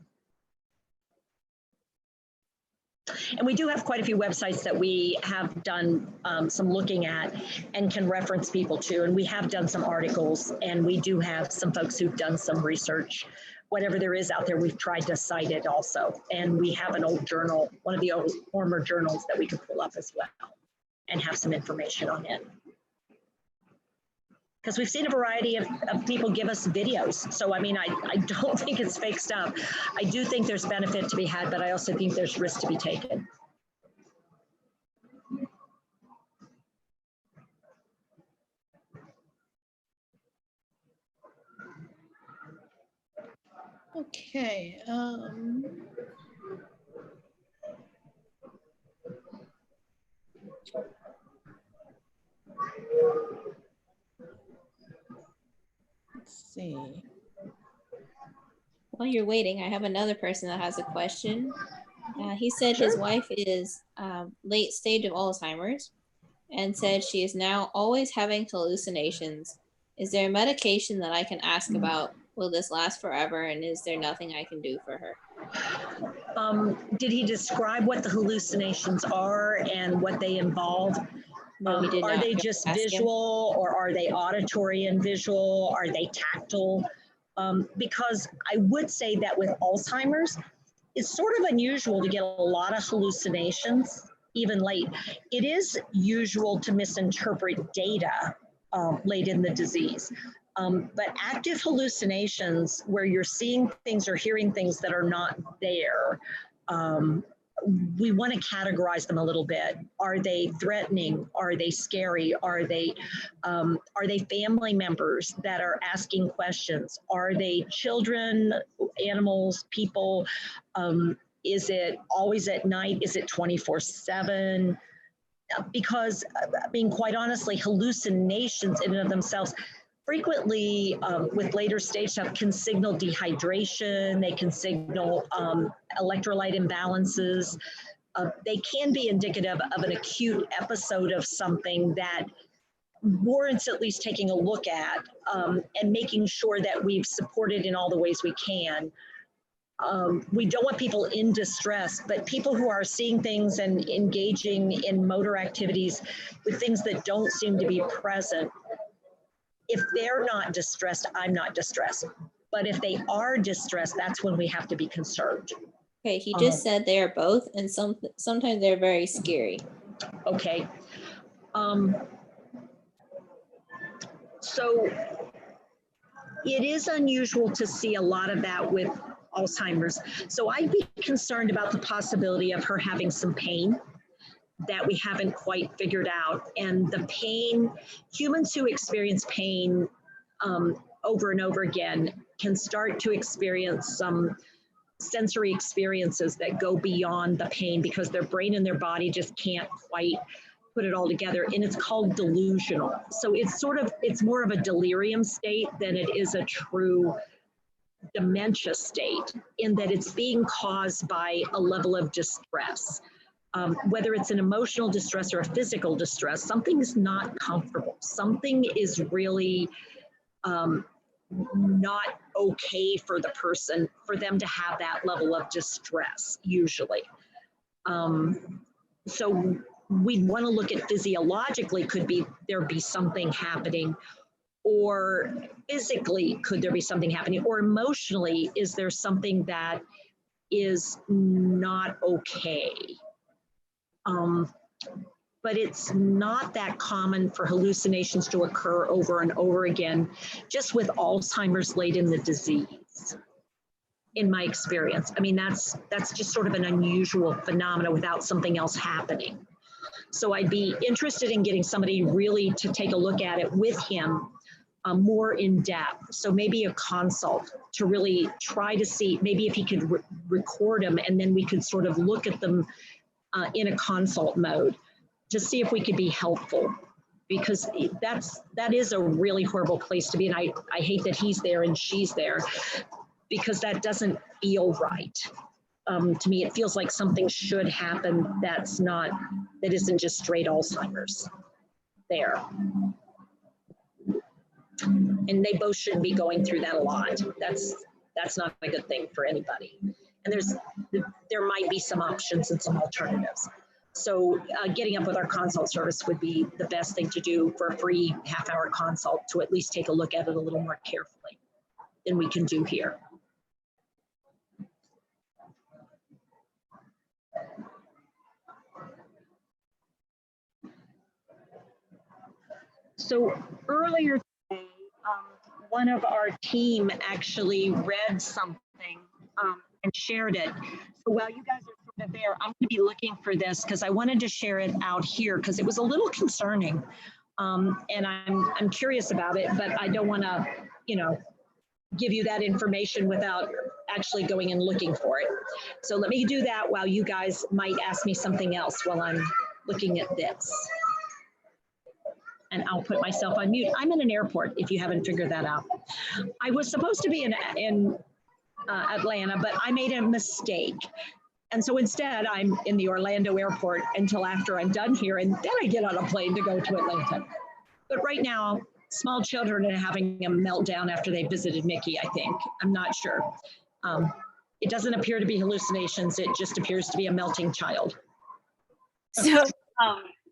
And we do have quite a few websites that we have done some looking at and can reference people to. And we have done some articles, and we do have some folks who've done some research. Whatever there is out there, we've tried to cite it also. And we have an old journal, one of the old former journals, that we could pull up as well and have some information on it. Because we've seen a variety of people give us videos. So, I mean, I don't think it's fake stuff. I do think there's benefit to be had, but I also think there's risk to be taken. Okay. Let's see. While you're waiting, I have another person that has a question. He said his wife is late stage of Alzheimer's and said she is now always having hallucinations. Is there a medication that I can ask about? Will this last forever? And is there nothing I can do for her? Did he describe what the hallucinations are and what they involve? No, he did Are not. they just visual, or are they auditory and visual? Are they tactile? Because I would say that with Alzheimer's, it's sort of unusual to get a lot of hallucinations, even late. It is usual to misinterpret data late in the disease. But active hallucinations, where you're seeing things or hearing things that are not there, we want to categorize them a little bit. Are they threatening? Are they scary? Are they family members that are asking questions? Are they children, animals, people? Is it always at night? Is it 24/7? Because, I mean, quite honestly, hallucinations in and of themselves frequently with later stage stuff can signal dehydration. They can signal electrolyte imbalances. They can be indicative of an acute episode of something that warrants at least taking a look at and making sure that we've supported in all the ways we can. We don't want people in distress, but people who are seeing things and engaging in motor activities with things that don't seem to be present, if they're not distressed, I'm not distressed. But if they are distressed, that's when we have to be concerned. Okay, he just said they are both, and sometimes they're very scary. Okay. So it is unusual to see a lot of that with Alzheimer's. So I'd be concerned about the possibility of her having some pain that we haven't quite figured out. And the pain, humans who experience pain over and over again can start to experience some sensory experiences that go beyond the pain because their brain and their body just can't quite put it all together. And it's called delusional. So it's more of a delirium state than it is a true dementia state, in that it's being caused by a level of distress. Whether it's an emotional distress or a physical distress, something is not comfortable. Something is really not okay for the person, for them to have that level of distress usually. So we'd want to look at physiologically, there be something happening, or physically, could there be something happening, or emotionally, is there something that is not okay? But it's not that common for hallucinations to occur over and over again, just with Alzheimer's late in the disease, in my experience. I mean, that's just sort of an unusual phenomena without something else happening. So I'd be interested in getting somebody really to take a look at it with him more in depth. So maybe a consult to really try to see, maybe if he could record them, and then we could sort of look at them in a consult mode to see if we could be helpful, because that is a really horrible place to be. And I hate that he's there and she's there, because that doesn't feel right. To me, it feels like something should happen that isn't just straight Alzheimer's there. And they both shouldn't be going through that a lot. That's not a good thing for anybody. And there might be some options and some alternatives. So getting up with our consult service would be the best thing to do for a free half-hour consult, to at least take a look at it a little more carefully than we can do here. So earlier today, one of our team actually read something and shared it. So while you guys are sort of there, I'm going to be looking for this because I wanted to share it out here because it was a little concerning, and I'm curious about it, but I don't want to, give you that information without actually going and looking for it. So let me do that while you guys might ask me something else while I'm looking at this. And I'll put myself on mute. I'm in an airport, if you haven't figured that out. I was supposed to be in Atlanta, but I made a mistake. And so instead, I'm in the Orlando airport until after I'm done here, and then I get on a plane to go to Atlanta. But right now, small children are having a meltdown after they visited Mickey, I think. I'm not sure. It doesn't appear to be hallucinations. It just appears to be a melting child. So,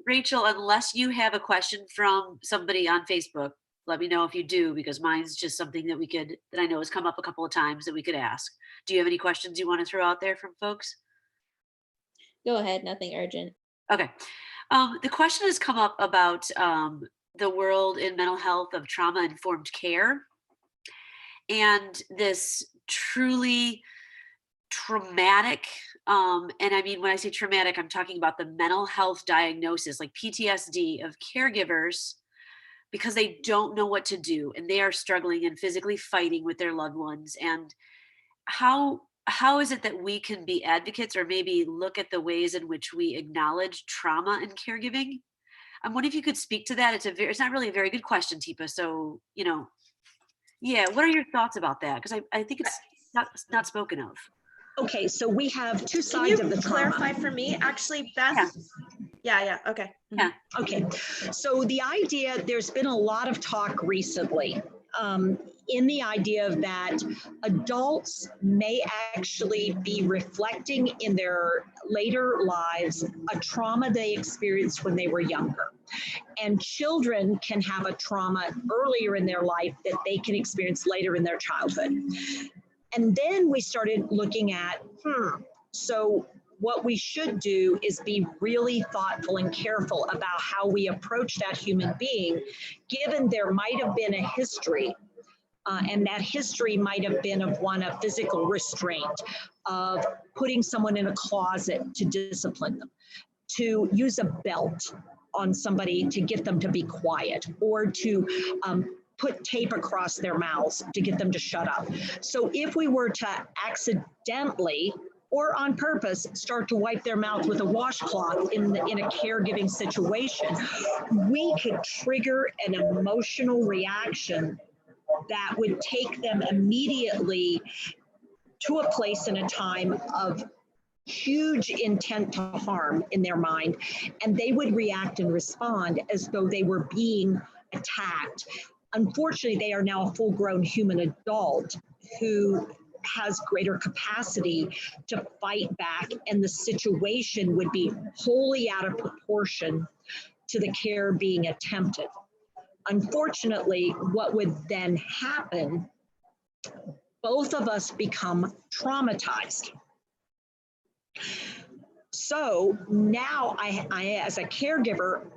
Rachel, unless you have a question from somebody on Facebook, let me know if you do, because mine's just something that I know has come up a couple of times that we could ask. Do you have any questions you want to throw out there from folks? Go ahead, nothing urgent. Okay. The question has come up about the world in mental health of trauma-informed care, and this truly traumatic, and I mean, when I say traumatic, I'm talking about the mental health diagnosis, like PTSD of caregivers, because they don't know what to do and they are struggling and physically fighting with their loved ones. And how is it that we can be advocates, or maybe look at the ways in which we acknowledge trauma in caregiving? I'm wondering if you could speak to that. It's not really a very good question, Teepa. So, yeah, what are your thoughts about that? Because I think it's not spoken of. Okay, so we have two sides of the trauma. Clarify for me, actually, Beth? Yeah, okay. Yeah. Okay, so the idea, there's been a lot of talk recently in the idea that adults may actually be reflecting in their later lives a trauma they experienced when they were younger. And children can have a trauma earlier in their life that they can experience later in their childhood. And then we started looking at, so what we should do is be really thoughtful and careful about how we approach that human being, given there might have been a history, and that history might have been of one of physical restraint, of putting someone in a closet to discipline them, to use a belt on somebody to get them to be quiet, or to put tape across their mouths to get them to shut up. So if we were to accidentally or on purpose start to wipe their mouth with a washcloth in a caregiving situation, we could trigger an emotional reaction that would take them immediately to a place and a time of huge intent to harm in their mind, and they would react and respond as though they were being attacked. Unfortunately, they are now a full-grown human adult who has greater capacity to fight back, and the situation would be wholly out of proportion to the care being attempted. Unfortunately, what would then happen, both of us become traumatized. So now I as a caregiver,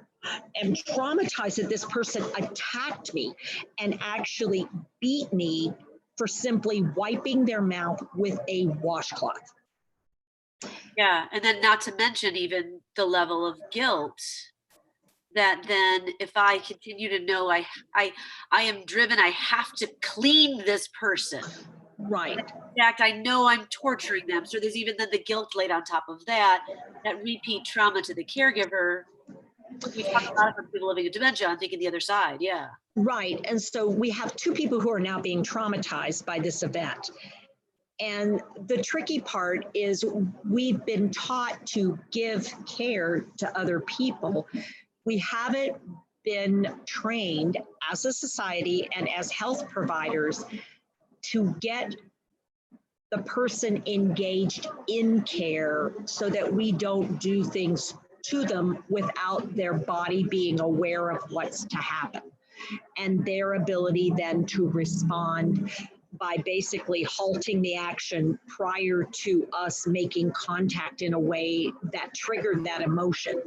am traumatized that this person attacked me and actually beat me for simply wiping their mouth with a washcloth. Yeah, and then not to mention even the level of guilt that then if I continue to know I am driven, I have to clean this person. Right. In fact, I know I'm torturing them. So there's even then the guilt laid on top of that repeat trauma to the caregiver. We talk a lot about people living with dementia. I'm thinking the other side. Yeah. Right. And so we have two people who are now being traumatized by this event. And the tricky part is we've been taught to give care to other people. We haven't been trained as a society and as health providers to get the person engaged in care so that we don't do things to them without their body being aware of what's to happen, and their ability then to respond by basically halting the action prior to us making contact in a way that triggered that emotion.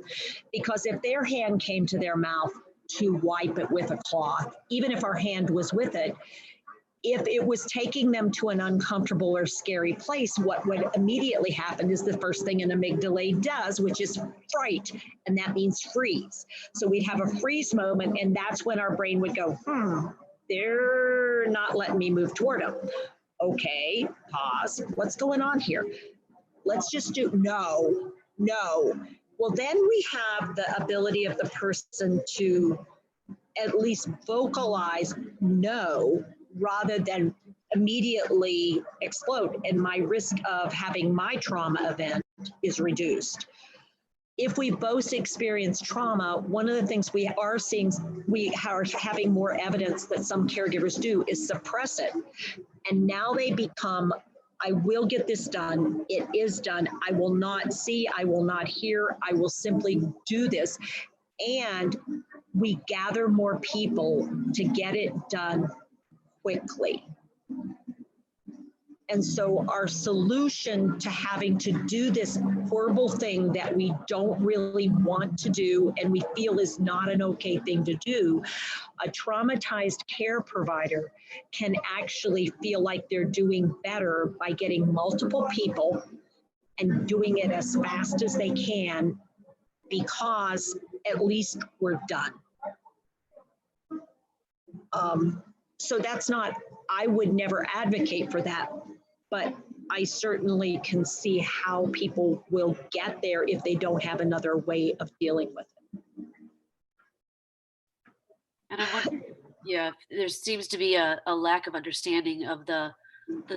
Because if their hand came to their mouth to wipe it with a cloth, even if our hand was with it, if it was taking them to an uncomfortable or scary place, what would immediately happen is the first thing an amygdala does, which is fright, and that means freeze. So we'd have a freeze moment, and that's when our brain would go, they're not letting me move toward them. Okay, pause. What's going on here? Let's just do no. Well, then we have the ability of the person to at least vocalize no, rather than immediately explode. And my risk of having my trauma event is reduced. If we both experience trauma, one of the things we are seeing, we are having more evidence that some caregivers do is suppress it. And now they become, I will get this done. It is done. I will not see, I will not hear, I will simply do this. And we gather more people to get it done quickly. And so our solution to having to do this horrible thing that we don't really want to do and we feel is not an okay thing to do, a traumatized care provider can actually feel like they're doing better by getting multiple people and doing it as fast as they can, because at least we're done. So that's not, I would never advocate for that, but I certainly can see how people will get there if they don't have another way of dealing with it. And I wonder, yeah, there seems to be a lack of understanding of the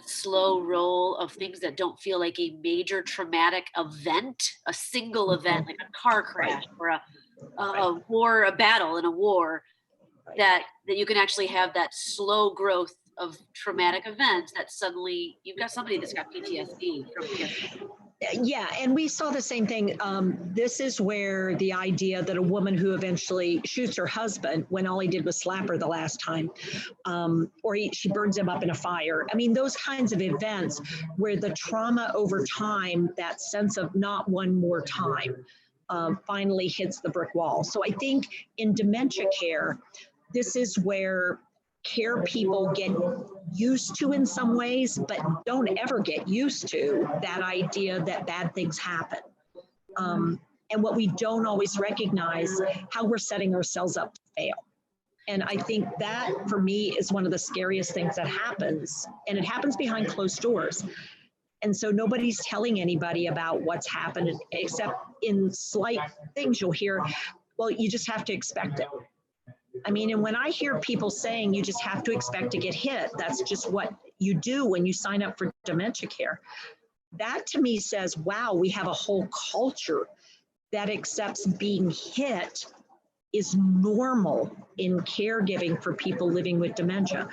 slow roll of things that don't feel like a major traumatic event, a single event like a car crash or a war, a battle in a war, that you can actually have that slow growth of traumatic events that suddenly you've got somebody that's got PTSD from PTSD. Yeah, and we saw the same thing. This is where the idea that a woman who eventually shoots her husband when all he did was slap her the last time, or she burns him up in a fire. I mean, those kinds of events where the trauma over time, that sense of not one more time, finally hits the brick wall. So I think in dementia care, this is where care people get used to in some ways, but don't ever get used to that idea that bad things happen. And what we don't always recognize, how we're setting ourselves up to fail. And I think that for me is one of the scariest things that happens, and it happens behind closed doors. And so nobody's telling anybody about what's happened, except in slight things you'll hear, well, you just have to expect it. I mean, and when I hear people saying you just have to expect to get hit, that's just what you do when you sign up for dementia care. That to me says, wow, we have a whole culture that accepts being hit is normal in caregiving for people living with dementia,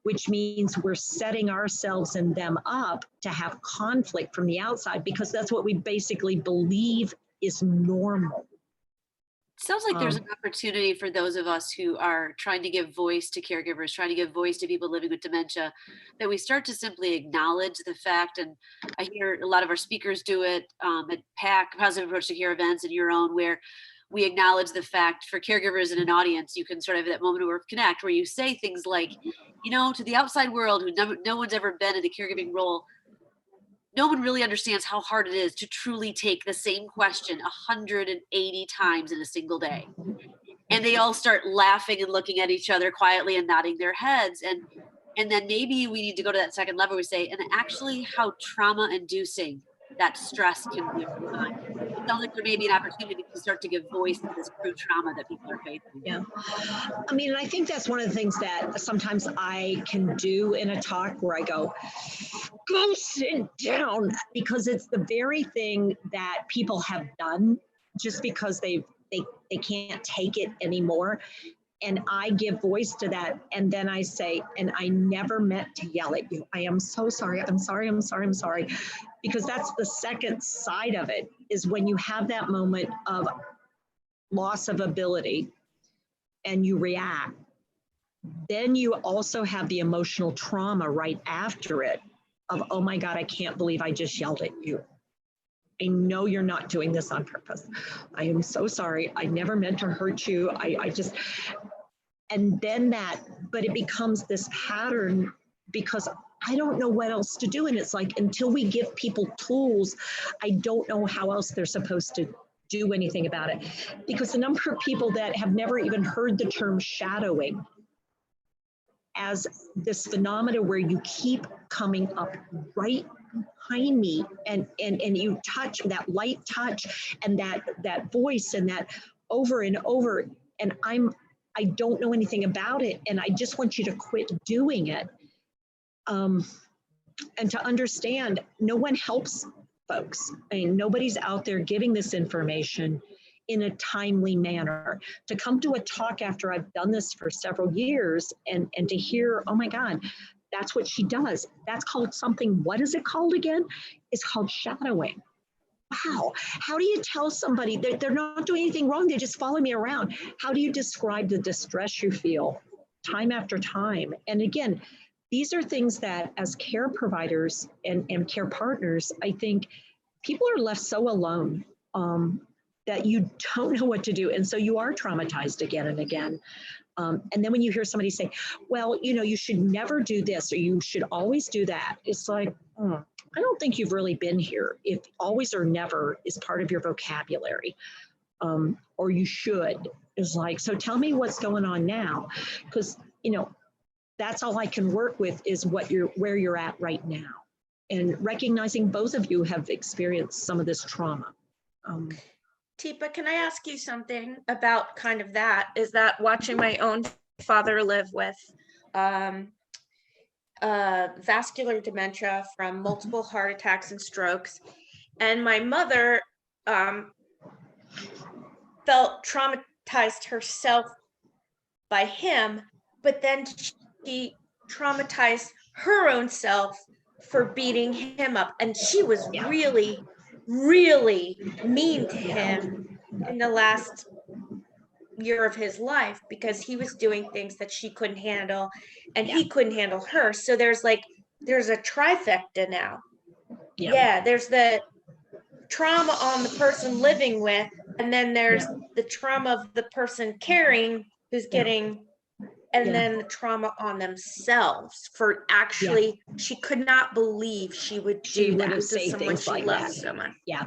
which means we're setting ourselves and them up to have conflict from the outside because that's what we basically believe is normal. Sounds like there's an opportunity for those of us who are trying to give voice to caregivers, trying to give voice to people living with dementia, that we start to simply acknowledge the fact. And I hear a lot of our speakers do it at PAC, Positive Approach to Care events, and your own, where we acknowledge the fact for caregivers in an audience, you can sort of have that moment of connect where you say things like, you know, to the outside world who no one's ever been in a caregiving role, no one really understands how hard it is to truly take the same question 180 times in a single day. And they all start laughing and looking at each other quietly and nodding their heads. And then maybe we need to go to that second level. We say, and actually how trauma inducing that stress can be over time. It sounds like there may be an opportunity to start to give voice to this true trauma that people are facing. Yeah. I mean, I think that's one of the things that sometimes I can do in a talk where I go sit down, because it's the very thing that people have done just because they can't take it anymore. And I give voice to that. And then I say, and I never meant to yell at you. I am so sorry. I'm sorry. I'm sorry. I'm sorry. Because that's the second side of it, is when you have that moment of loss of ability and you react, then you also have the emotional trauma right after it of, oh my God, I can't believe I just yelled at you. I know you're not doing this on purpose. I am so sorry. I never meant to hurt you. I just, and then that, but it becomes this pattern because I don't know what else to do. And it's like, until we give people tools, I don't know how else they're supposed to do anything about it. Because the number of people that have never even heard the term shadowing as this phenomena where you keep coming up right behind me and you touch that light touch and that voice and that over and over, and I don't know anything about it and I just want you to quit doing it. And to understand, no one helps folks. I mean, nobody's out there giving this information in a timely manner. To come to a talk after I've done this for several years and to hear, oh my God, that's what she does. That's called something, what is it called again? It's called shadowing. Wow, how do you tell somebody that they're not doing anything wrong? They just follow me around. How do you describe the distress you feel time after time? And again, these are things that as care providers and care partners, I think people are left so alone that you don't know what to do. And so you are traumatized again and again. And then when you hear somebody say, well, you know, you should never do this or you should always do that. It's like, I don't think you've really been here if always or never is part of your vocabulary, or you should. Is like, so tell me what's going on now, because, you know, that's all I can work with is where you're at right now, and recognizing both of you have experienced some of this trauma. Teepa, can I ask you something about kind of that? Is that watching my own father live with vascular dementia from multiple heart attacks and strokes, and my mother felt traumatized herself by him, but then she traumatized her own self for beating him up, and she was really mean to him in the last year of his life because he was doing things that she couldn't handle and he couldn't handle her. So there's a trifecta now. There's the trauma on the person living with, and then there's the trauma of the person caring who's getting, and then the trauma on themselves for actually, she could not believe she would do that to someone she loved so much. Yeah.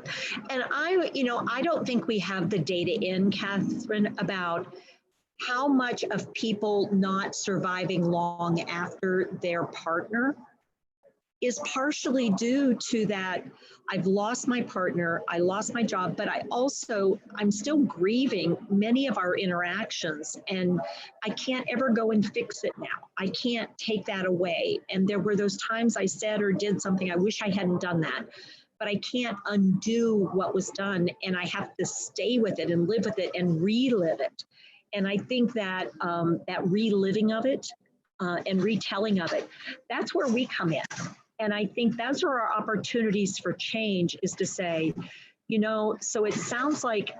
And I don't think we have the data in, Catherine, about how much of people not surviving long after their partner is partially due to that. I've lost my partner, I lost my job, but I'm still grieving many of our interactions, and I can't ever go and fix it now. I can't take that away. And there were those times I said or did something, I wish I hadn't done that, but I can't undo what was done, and I have to stay with it and live with it and relive it. And I think that that reliving of it and retelling of it, that's where we come in. And I think that's where our opportunities for change is to say, you know, so it sounds like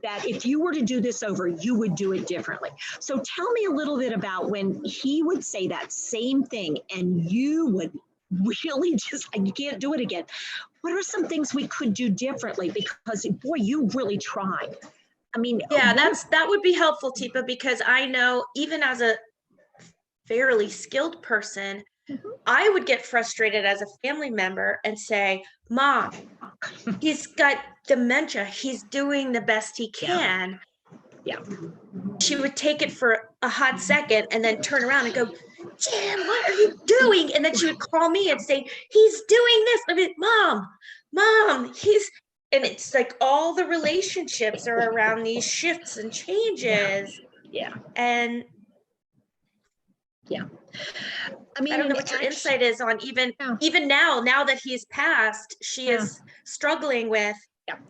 that if you were to do this over, you would do it differently. So tell me a little bit about when he would say that same thing and you would really just, you can't do it again. What are some things we could do differently? Because boy, you really tried. I mean, Yeah, that would be helpful, Teepa, because I know even as a fairly skilled person, I would get frustrated as a family member and say, Mom, he's got dementia. He's doing the best he can. Yeah. She would take it for a hot second and then turn around and go, Jim, what are you doing? And then she would call me and say, he's doing this. I mean, Mom, and it's like all the relationships are around these shifts and changes. Yeah. And yeah. I mean, I don't know what your insight is on even now that he's passed, she is struggling with,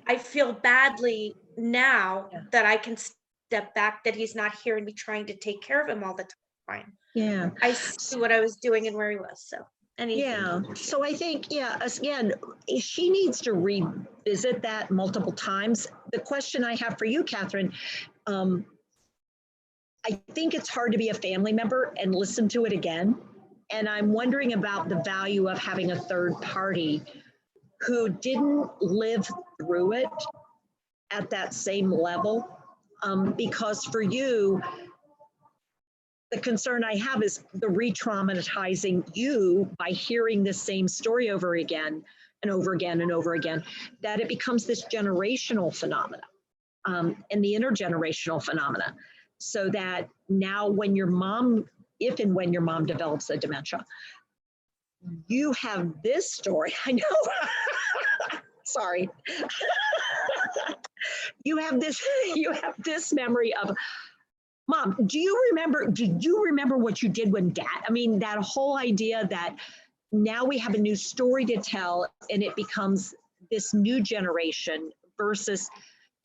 I feel badly now that I can step back, that he's not here and me trying to take care of him all the time. Yeah. I see what I was doing and where he was. So anything. Yeah. So I think, again, she needs to revisit that multiple times. The question I have for you, Catherine, I think it's hard to be a family member and listen to it again. And I'm wondering about the value of having a third party who didn't live through it at that same level. Because for you, the concern I have is the re-traumatizing you by hearing the same story over again and over again and over again, that it becomes this generational phenomena and the intergenerational phenomena. So that now when your mom, if and when your mom develops a dementia, you have this story. I know. Sorry. you have this memory of, Mom, do you remember what you did when Dad? I mean, that whole idea that now we have a new story to tell and it becomes this new generation versus,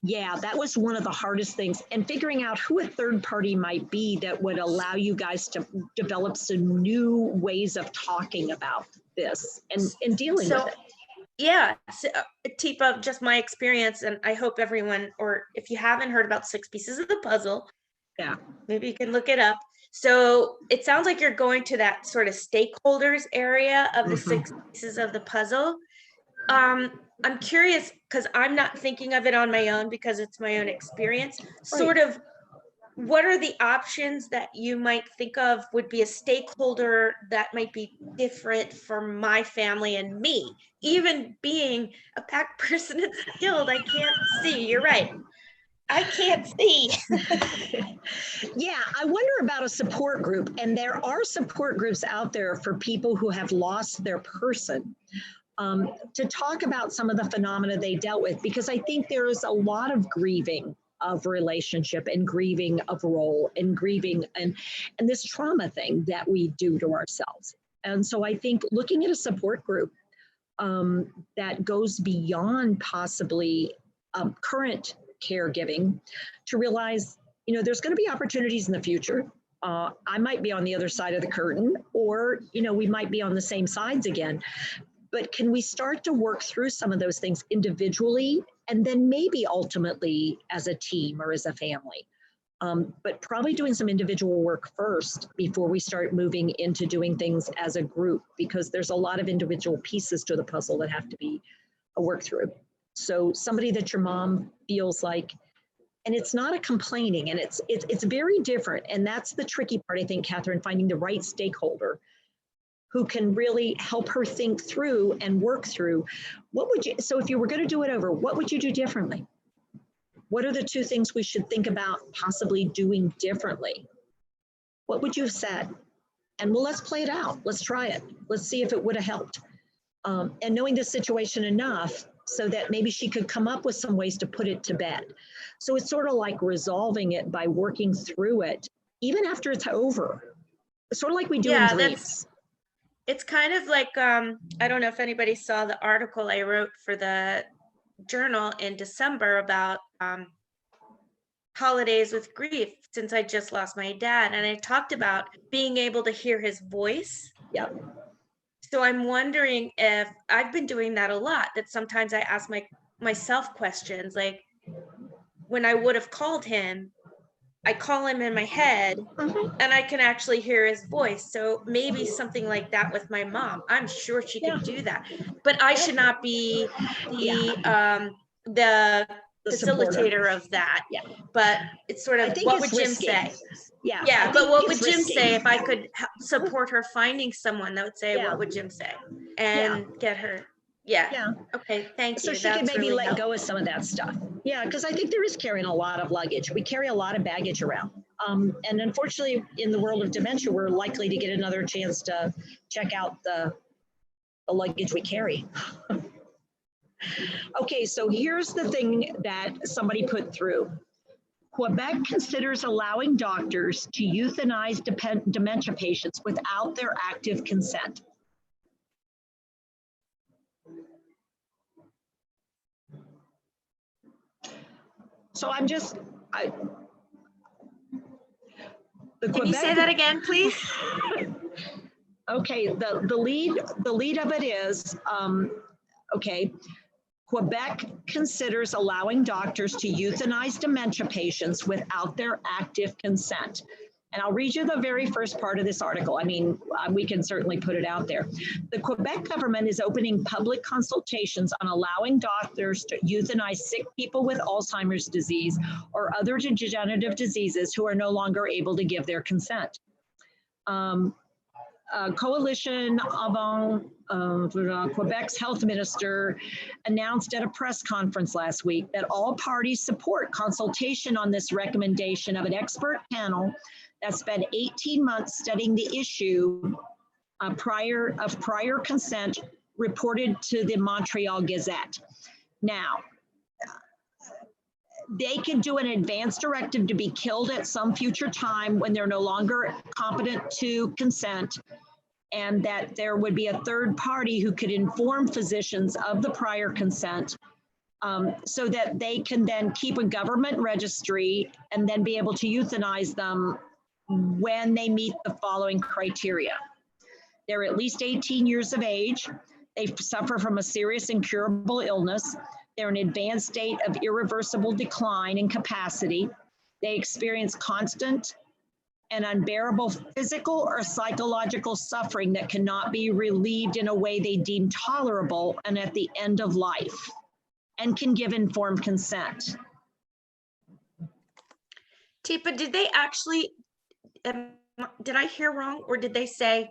that was one of the hardest things. And figuring out who a third party might be that would allow you guys to develop some new ways of talking about this and dealing with it. Yeah, so, Teepa, just my experience, and I hope everyone, or if you haven't heard about 6 pieces of the puzzle, maybe you can look it up. So it sounds like you're going to that sort of stakeholders area of the 6 pieces of the puzzle. I'm curious because I'm not thinking of it on my own because it's my own experience. Sort of, what are the options that you might think of would be a stakeholder that might be different for my family and me? Even being a pack person and skilled, I can't see. You're right. I can't see. I wonder about a support group. And there are support groups out there for people who have lost their person. To talk about some of the phenomena they dealt with, because I think there is a lot of grieving of relationship and grieving of role and grieving and this trauma thing that we do to ourselves. And so I think looking at a support group that goes beyond possibly current caregiving to realize, there's going to be opportunities in the future. I might be on the other side of the curtain, or, we might be on the same sides again. But can we start to work through some of those things individually and then maybe ultimately as a team or as a family? But probably doing some individual work first before we start moving into doing things as a group, because there's a lot of individual pieces to the puzzle that have to be worked through. So somebody that your mom feels like, and it's not a complaining, and it's very different. And that's the tricky part, I think, Catherine, finding the right stakeholder who can really help her think through and work through so if you were going to do it over, what would you do differently? What are the 2 things we should think about possibly doing differently? What would you have said? And let's play it out. Let's try it. Let's see if it would have helped. And knowing the situation enough so that maybe she could come up with some ways to put it to bed. So it's sort of like resolving it by working through it, even after it's over. It's sort of like we do in dreams. It's kind of like, I don't know if anybody saw the article I wrote for the journal in December about holidays with grief since I just lost my dad. And I talked about being able to hear his voice. Yep. So I'm wondering if I've been doing that a lot, that sometimes I ask myself questions, like when I would have called him, I call him in my head and I can actually hear his voice. So maybe something like that with my mom. I'm sure she could do that, but I should not be the supporter. facilitator of that. Yeah. But it's sort I of, think what it's would Jim risky. say? Yeah. Yeah, but what would it's Jim risky. say if I could support her finding someone that would say, Yeah. what would Jim say? And get her. Yeah. Yeah. Okay, thank you. So she That's can maybe really let helpful. go of some of that stuff. Yeah, because I think there is carrying a lot of luggage. We carry a lot of baggage around. And unfortunately, in the world of dementia, we're likely to get another chance to check out the luggage we carry. Okay, so here's the thing that somebody put through. Quebec considers allowing doctors to euthanize dementia patients without their active consent. So I'm just, Can you say that again, please? Okay, the lead of it is, okay, Quebec considers allowing doctors to euthanize dementia patients without their active consent. And I'll read you the very first part of this article. I mean, we can certainly put it out there. The Quebec government is opening public consultations on allowing doctors to euthanize sick people with Alzheimer's disease or other degenerative diseases who are no longer able to give their consent. Coalition Avant Quebec's health minister announced at a press conference last week that all parties support consultation on this recommendation of an expert panel that spent 18 months studying the issue prior consent, reported to the Montreal Gazette. Now, they can do an advance directive to be killed at some future time when they're no longer competent to consent, and that there would be a third party who could inform physicians of the prior consent, so that they can then keep a government registry and then be able to euthanize them when they meet the following criteria. They're at least 18 years of age. They suffer from a serious incurable illness. They're in an advanced state of irreversible decline in capacity. They experience constant and unbearable physical or psychological suffering that cannot be relieved in a way they deem tolerable and at the end of life, and can give informed consent. Teepa, did they actually, did I hear wrong, or did they say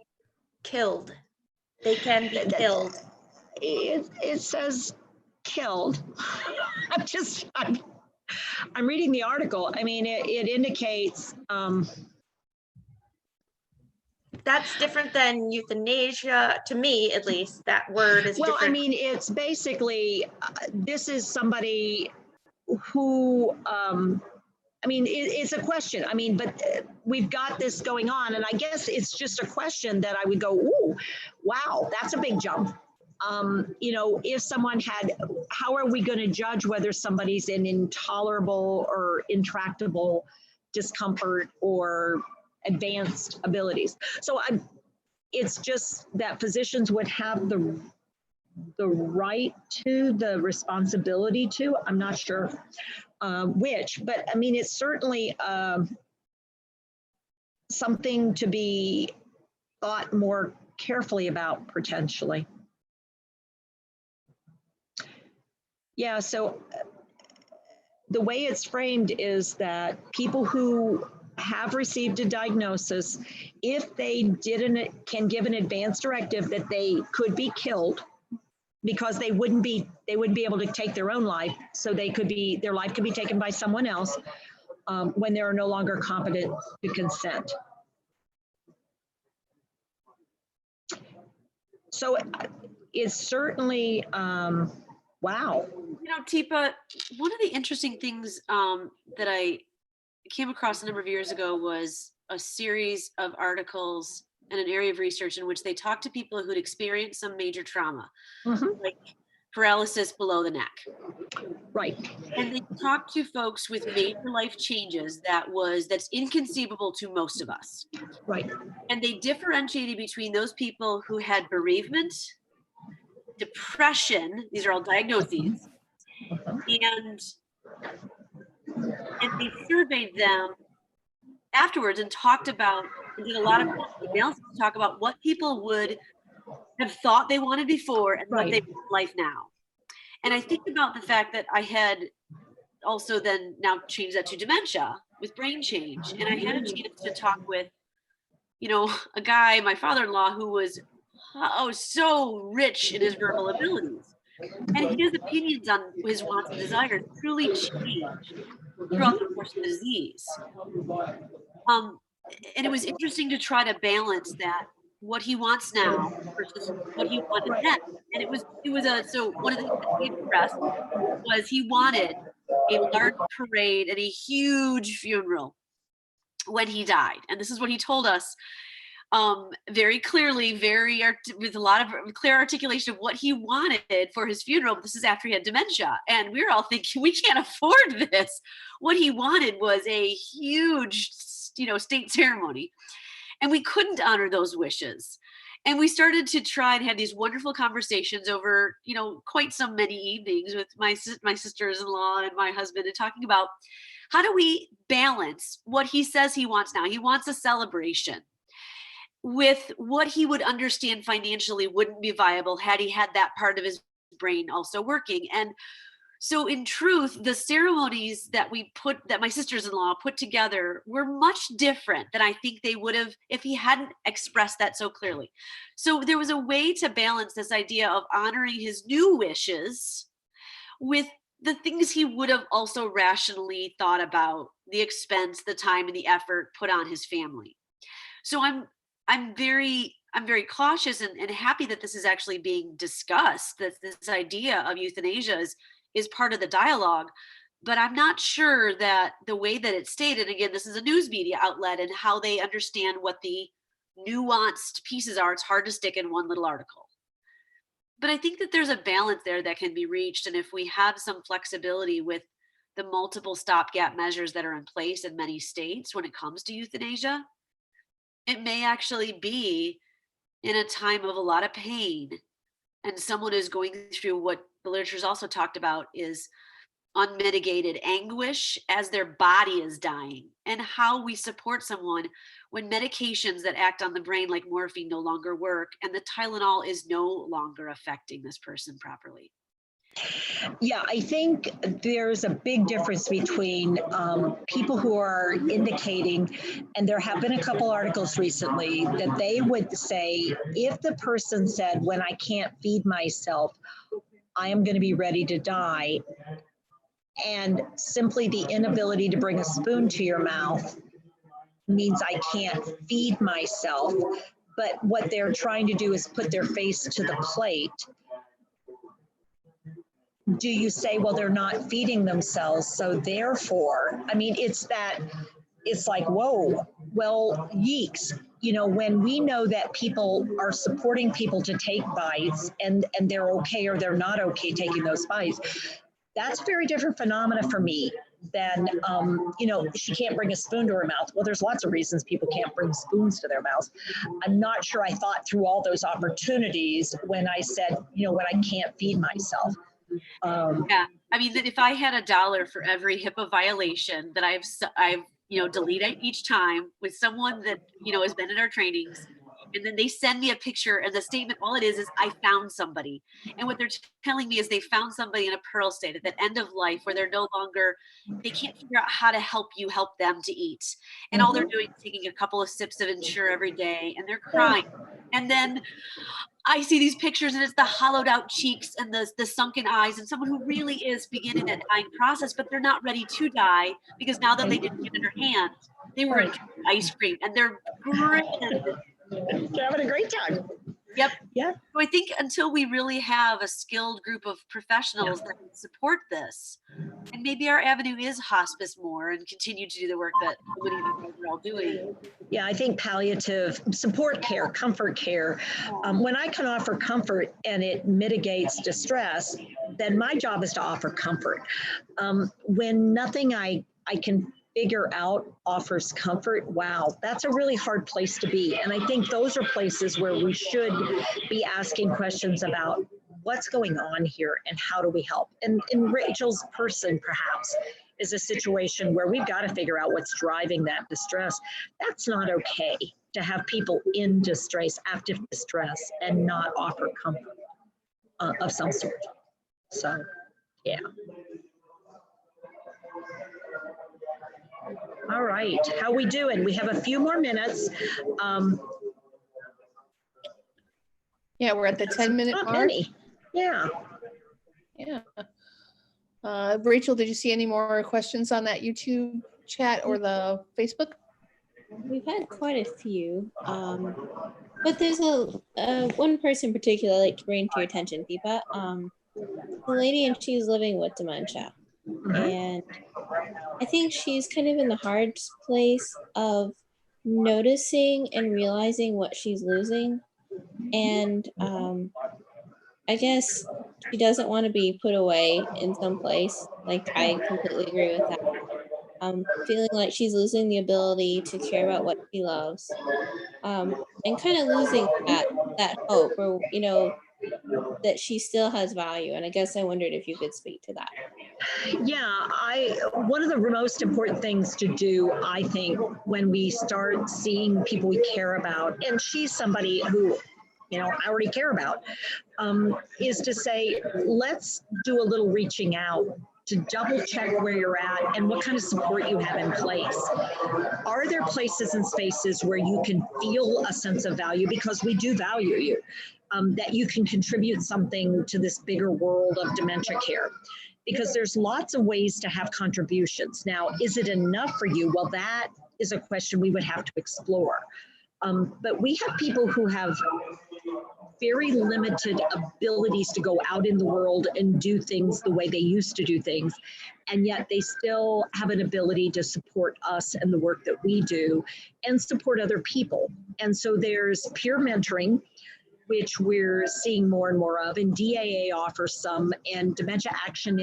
killed? They can be killed. It says killed. I'm reading the article. I mean, it indicates. That's different than euthanasia, to me, at least. That word is different. Well, I mean, it's basically, this is somebody who, I mean, it's a question. I mean, but we've got this going on, and I guess it's just a question that I would go, ooh, wow, that's a big jump. You know, if someone had, how are we going to judge whether somebody's in intolerable or intractable discomfort or advanced abilities? So it's just that physicians would have the right to, the responsibility to, I'm not sure which, but I mean, it's certainly something to be thought more carefully about potentially. Yeah, so the way it's framed is that people who have received a diagnosis, if they can give an advance directive that they could be killed, because they wouldn't be able to take their own life, so their life could be taken by someone else when they're no longer competent to consent. So it's certainly, wow. You know, Teepa, one of the interesting things that I came across a number of years ago was a series of articles and an area of research in which they talked to people who'd experienced some major trauma, like paralysis below the neck. Right. And they talked to folks with major life changes that's inconceivable to most of us. Right. And they differentiated between those people who had bereavement, depression, these are all diagnoses, and they surveyed them afterwards and did a lot of analysis to talk about what people would have thought they wanted before and what they want in life now. And I think about the fact that I had also then now changed that to dementia with brain change. And I had a chance to talk with, a guy, my father-in-law, who was so rich in his verbal abilities. And his opinions on his wants and desires truly changed throughout the course of the disease. And it was interesting to try to balance that, what he wants now versus what he wanted then. And so one of the things that he expressed was he wanted a large parade and a huge funeral when he died. And this is what he told us very clearly, with a lot of clear articulation of what he wanted for his funeral. But this is after he had dementia. And we were all thinking, we can't afford this. What he wanted was a huge, state ceremony. And we couldn't honor those wishes. And we started to try and have these wonderful conversations over, quite so many evenings with my sisters-in-law and my husband, and talking about how do we balance what he says he wants now. He wants a celebration with what he would understand financially wouldn't be viable had he had that part of his brain also working. And so in truth, the ceremonies that my sisters-in-law put together were much different than I think they would have if he hadn't expressed that so clearly. So there was a way to balance this idea of honoring his new wishes with the things he would have also rationally thought about, the expense, the time, and the effort put on his family. So I'm very cautious and happy that this is actually being discussed, that this idea of euthanasia is part of the dialogue. But I'm not sure that the way that it's stated, again, this is a news media outlet, and how they understand what the nuanced pieces are, it's hard to stick in one little article. But I think that there's a balance there that can be reached. And if we have some flexibility with the multiple stopgap measures that are in place in many states when it comes to euthanasia, it may actually be in a time of a lot of pain, and someone is going through what the literature's also talked about is unmitigated anguish as their body is dying, and how we support someone when medications that act on the brain like morphine no longer work and the Tylenol is no longer affecting this person properly. Yeah, I think there's a big difference between people who are indicating, and there have been a couple articles recently that they would say, if the person said, when I can't feed myself, I am going to be ready to die, and simply the inability to bring a spoon to your mouth means I can't feed myself, but what they're trying to do is put their face to the plate. Do you say, well, they're not feeding themselves, so therefore, I mean, it's like, whoa, well, yeeks. When we know that people are supporting people to take bites and they're okay or they're not okay taking those bites, that's a very different phenomena for me than, she can't bring a spoon to her mouth. Well, there's lots of reasons people can't bring spoons to their mouths. I'm not sure I thought through all those opportunities when I said, when I can't feed myself. Yeah, I mean, that if I had $1 for every HIPAA violation that I've deleted each time with someone that has been in our trainings, and then they send me a picture, and the statement, all it is I found somebody, and what they're telling me is they found somebody in a pearl state at that end of life where they can't figure out how to help them to eat, and all they're doing is taking a couple of sips of Ensure every day, and they're crying, and then I see these pictures and it's the hollowed out cheeks and the sunken eyes, and someone who really is beginning that dying process, but they're not ready to die because now that they didn't get in her hand, they were enjoying ice cream and they're grinning. They're having a great time. Yep. Yeah. So I think until we really have a skilled group of professionals that can support this, and maybe our avenue is hospice more and continue to do the work that so many of you guys are all doing. Yeah, I think palliative support care, comfort care, when I can offer comfort and it mitigates distress, then my job is to offer comfort. When nothing I can figure out offers comfort, wow, that's a really hard place to be. And I think those are places where we should be asking questions about what's going on here and how do we help. And in Rachel's person, perhaps, is a situation where we've got to figure out what's driving that distress. That's not okay to have people in distress, active distress, and not offer comfort of some sort. So, yeah. All right, how we doing? We have a few more minutes. Yeah, we're at the 10-minute not mark. many. Yeah. Yeah. Rachel, did you see any more questions on that YouTube chat or the Facebook? We've had quite a few, but there's a one person in particular I'd like to bring to your attention, Teepa. The lady, and she's living with dementia, and I think she's kind of in the hard place of noticing and realizing what she's losing, and I guess she doesn't want to be put away in some place. Like, I completely agree with that. Feeling like she's losing the ability to care about what she loves, and kind of losing that hope, or that she still has value. And I guess I wondered if you could speak to that. Yeah, one of the most important things to do, I think, when we start seeing people we care about, and she's somebody who, I already care about, is to say, let's do a little reaching out to double check where you're at and what kind of support you have in place. Are there places and spaces where you can feel a sense of value, because we do value you, that you can contribute something to this bigger world of dementia care? Because there's lots of ways to have contributions. Now, is it enough for you? Well, that is a question we would have to explore. But we have people who have very limited abilities to go out in the world and do things the way they used to do things. And yet they still have an ability to support us and the work that we do and support other people. And so there's peer mentoring, which we're seeing more and more of, and DAA offers some, and Dementia Action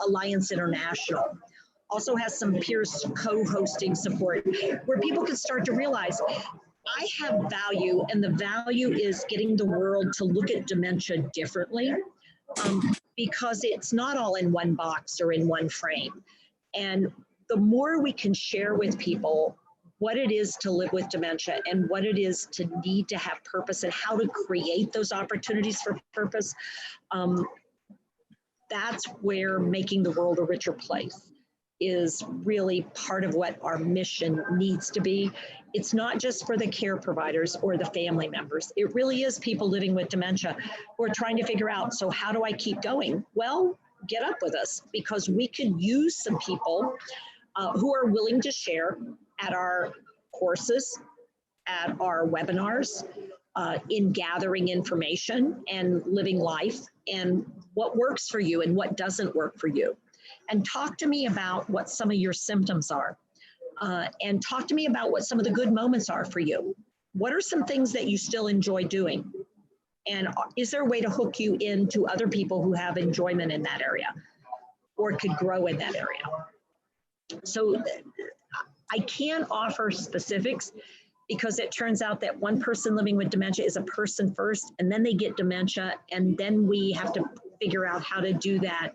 Alliance International also has some peer co-hosting support where people can start to realize, I have value, and the value is getting the world to look at dementia differently, because it's not all in one box or in one frame. And the more we can share with people what it is to live with dementia and what it is to need to have purpose and how to create those opportunities for purpose, that's where making the world a richer place is really part of what our mission needs to be. It's not just for the care providers or the family members. It really is people living with dementia who are trying to figure out, so how do I keep going? Well, get up with us, because we could use some people who are willing to share at our courses, at our webinars, in gathering information and living life and what works for you and what doesn't work for you. And talk to me about what some of your symptoms are. And talk to me about what some of the good moments are for you. What are some things that you still enjoy doing? And is there a way to hook you into other people who have enjoyment in that area or could grow in that area? So I can't offer specifics, because it turns out that one person living with dementia is a person first, and then they get dementia, and then we have to figure out how to do that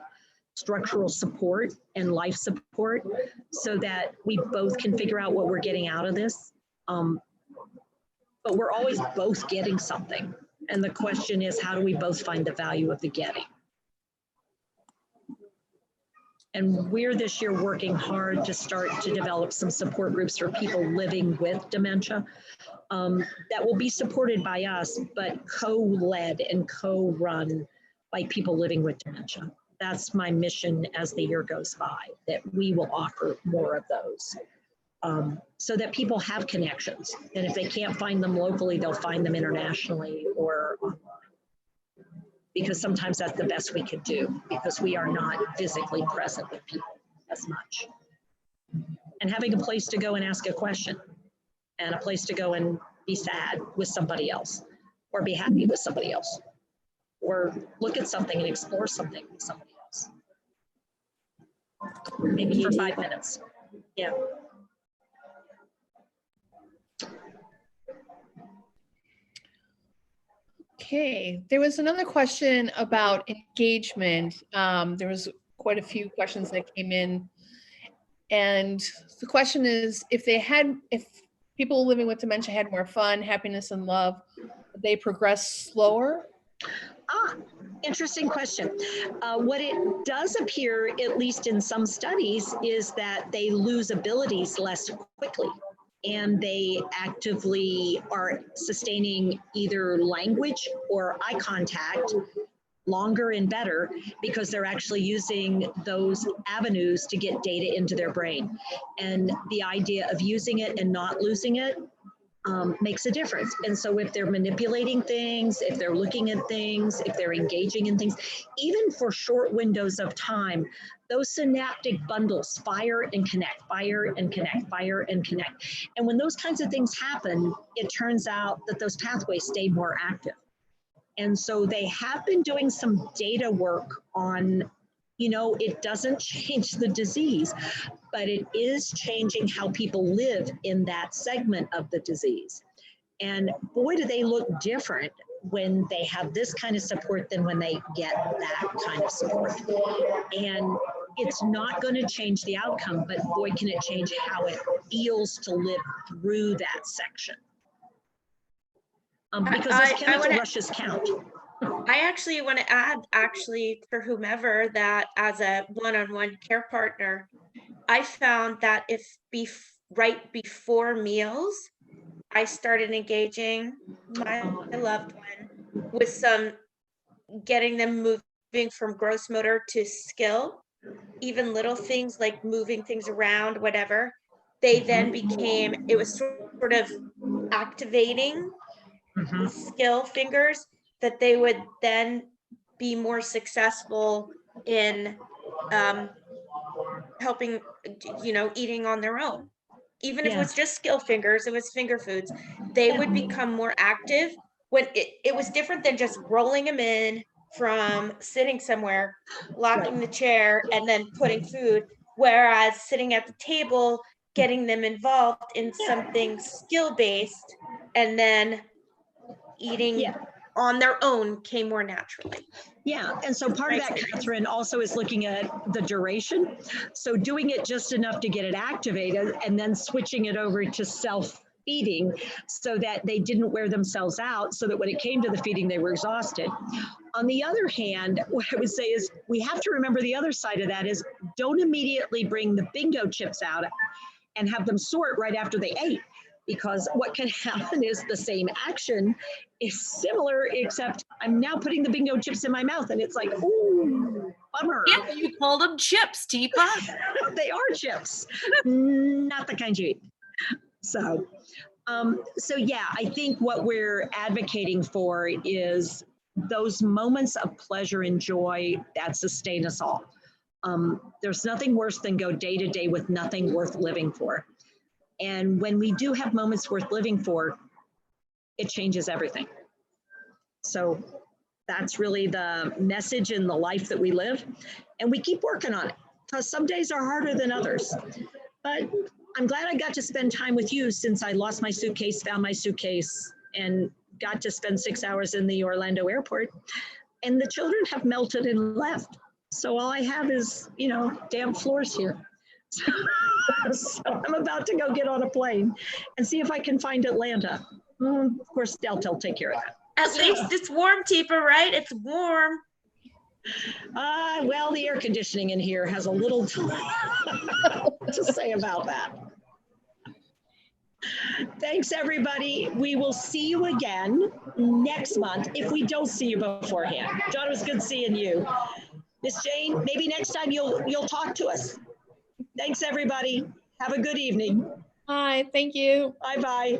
structural support and life support so that we both can figure out what we're getting out of this. But we're always both getting something. And the question is, how do we both find the value of the getting? And we're this year working hard to start to develop some support groups for people living with dementia that will be supported by us, but co-led and co-run by people living with dementia. That's my mission as the year goes by, that we will offer more of those. so that people have connections. And if they can't find them locally, they'll find them internationally or online. Because sometimes that's the best we could do, because we are not physically present with people as much. And having a place to go and ask a question, and a place to go and be sad with somebody else, or be happy with somebody else, or look at something and explore something with somebody else. Maybe for 5 minutes. Yeah. Okay, there was another question about engagement. There was quite a few questions that came in. And the question is, if people living with dementia had more fun, happiness, and love, would they progress slower? Interesting question. What it does appear, at least in some studies, is that they lose abilities less quickly, and they actively are sustaining either language or eye contact longer and better, because they're actually using those avenues to get data into their brain. And the idea of using it and not losing it makes a difference. And so if they're manipulating things, if they're looking at things, if they're engaging in things, even for short windows of time, those synaptic bundles fire and connect, fire and connect, fire and connect. And when those kinds of things happen, it turns out that those pathways stay more active. And so they have been doing some data work on, it doesn't change the disease, but it is changing how people live in that segment of the disease. And boy, do they look different when they have this kind of support than when they get that kind of support. And it's not going to change the outcome, but boy, can it change how it feels to live through that section. Because those chemical rushes count. I actually want to add, for whomever, that as a one-on-one care partner, I found that if right before meals, I started engaging my loved one with some, getting them moving from gross motor to skill, even little things like moving things around, whatever, they then became, it was sort of activating skill fingers, that they would then be more successful in helping, eating on their own. Even if it was just skill fingers, it was finger foods, they would become more active when it was different than just rolling them in from sitting somewhere, locking the chair, and then putting food. Whereas sitting at the table, getting them involved in something skill-based, and then eating on their own came more naturally. Yeah, and so part of that, Catherine, also is looking at the duration. So doing it just enough to get it activated and then switching it over to self-feeding so that they didn't wear themselves out, so that when it came to the feeding, they were exhausted. On the other hand, what I would say is we have to remember the other side of that is don't immediately bring the bingo chips out and have them sort right after they ate. Because what can happen is the same action is similar, except I'm now putting the bingo chips in my mouth, and it's like, ooh, bummer. Yeah, you called them chips, Teepa. They are chips, not the kind you eat. So yeah, I think what we're advocating for is those moments of pleasure and joy that sustain us all. There's nothing worse than go day to day with nothing worth living for. And when we do have moments worth living for, it changes everything. So that's really the message in the life that we live. And we keep working on it, because some days are harder than others. But I'm glad I got to spend time with you since I lost my suitcase, found my suitcase, and got to spend 6 hours in the Orlando airport. And the children have melted and left. So all I have is, damp floors here. So I'm about to go get on a plane and see if I can find Atlanta. Of course, Delta will take care of that. At least it's warm, Teepa, right? It's warm. Well, the air conditioning in here has a little to say about that. Thanks, everybody. We will see you again next month if we don't see you beforehand. John, it was good seeing you. Miss Jane, maybe next time you'll talk to us. Thanks, everybody. Have a good evening. Hi, thank you. Bye-bye.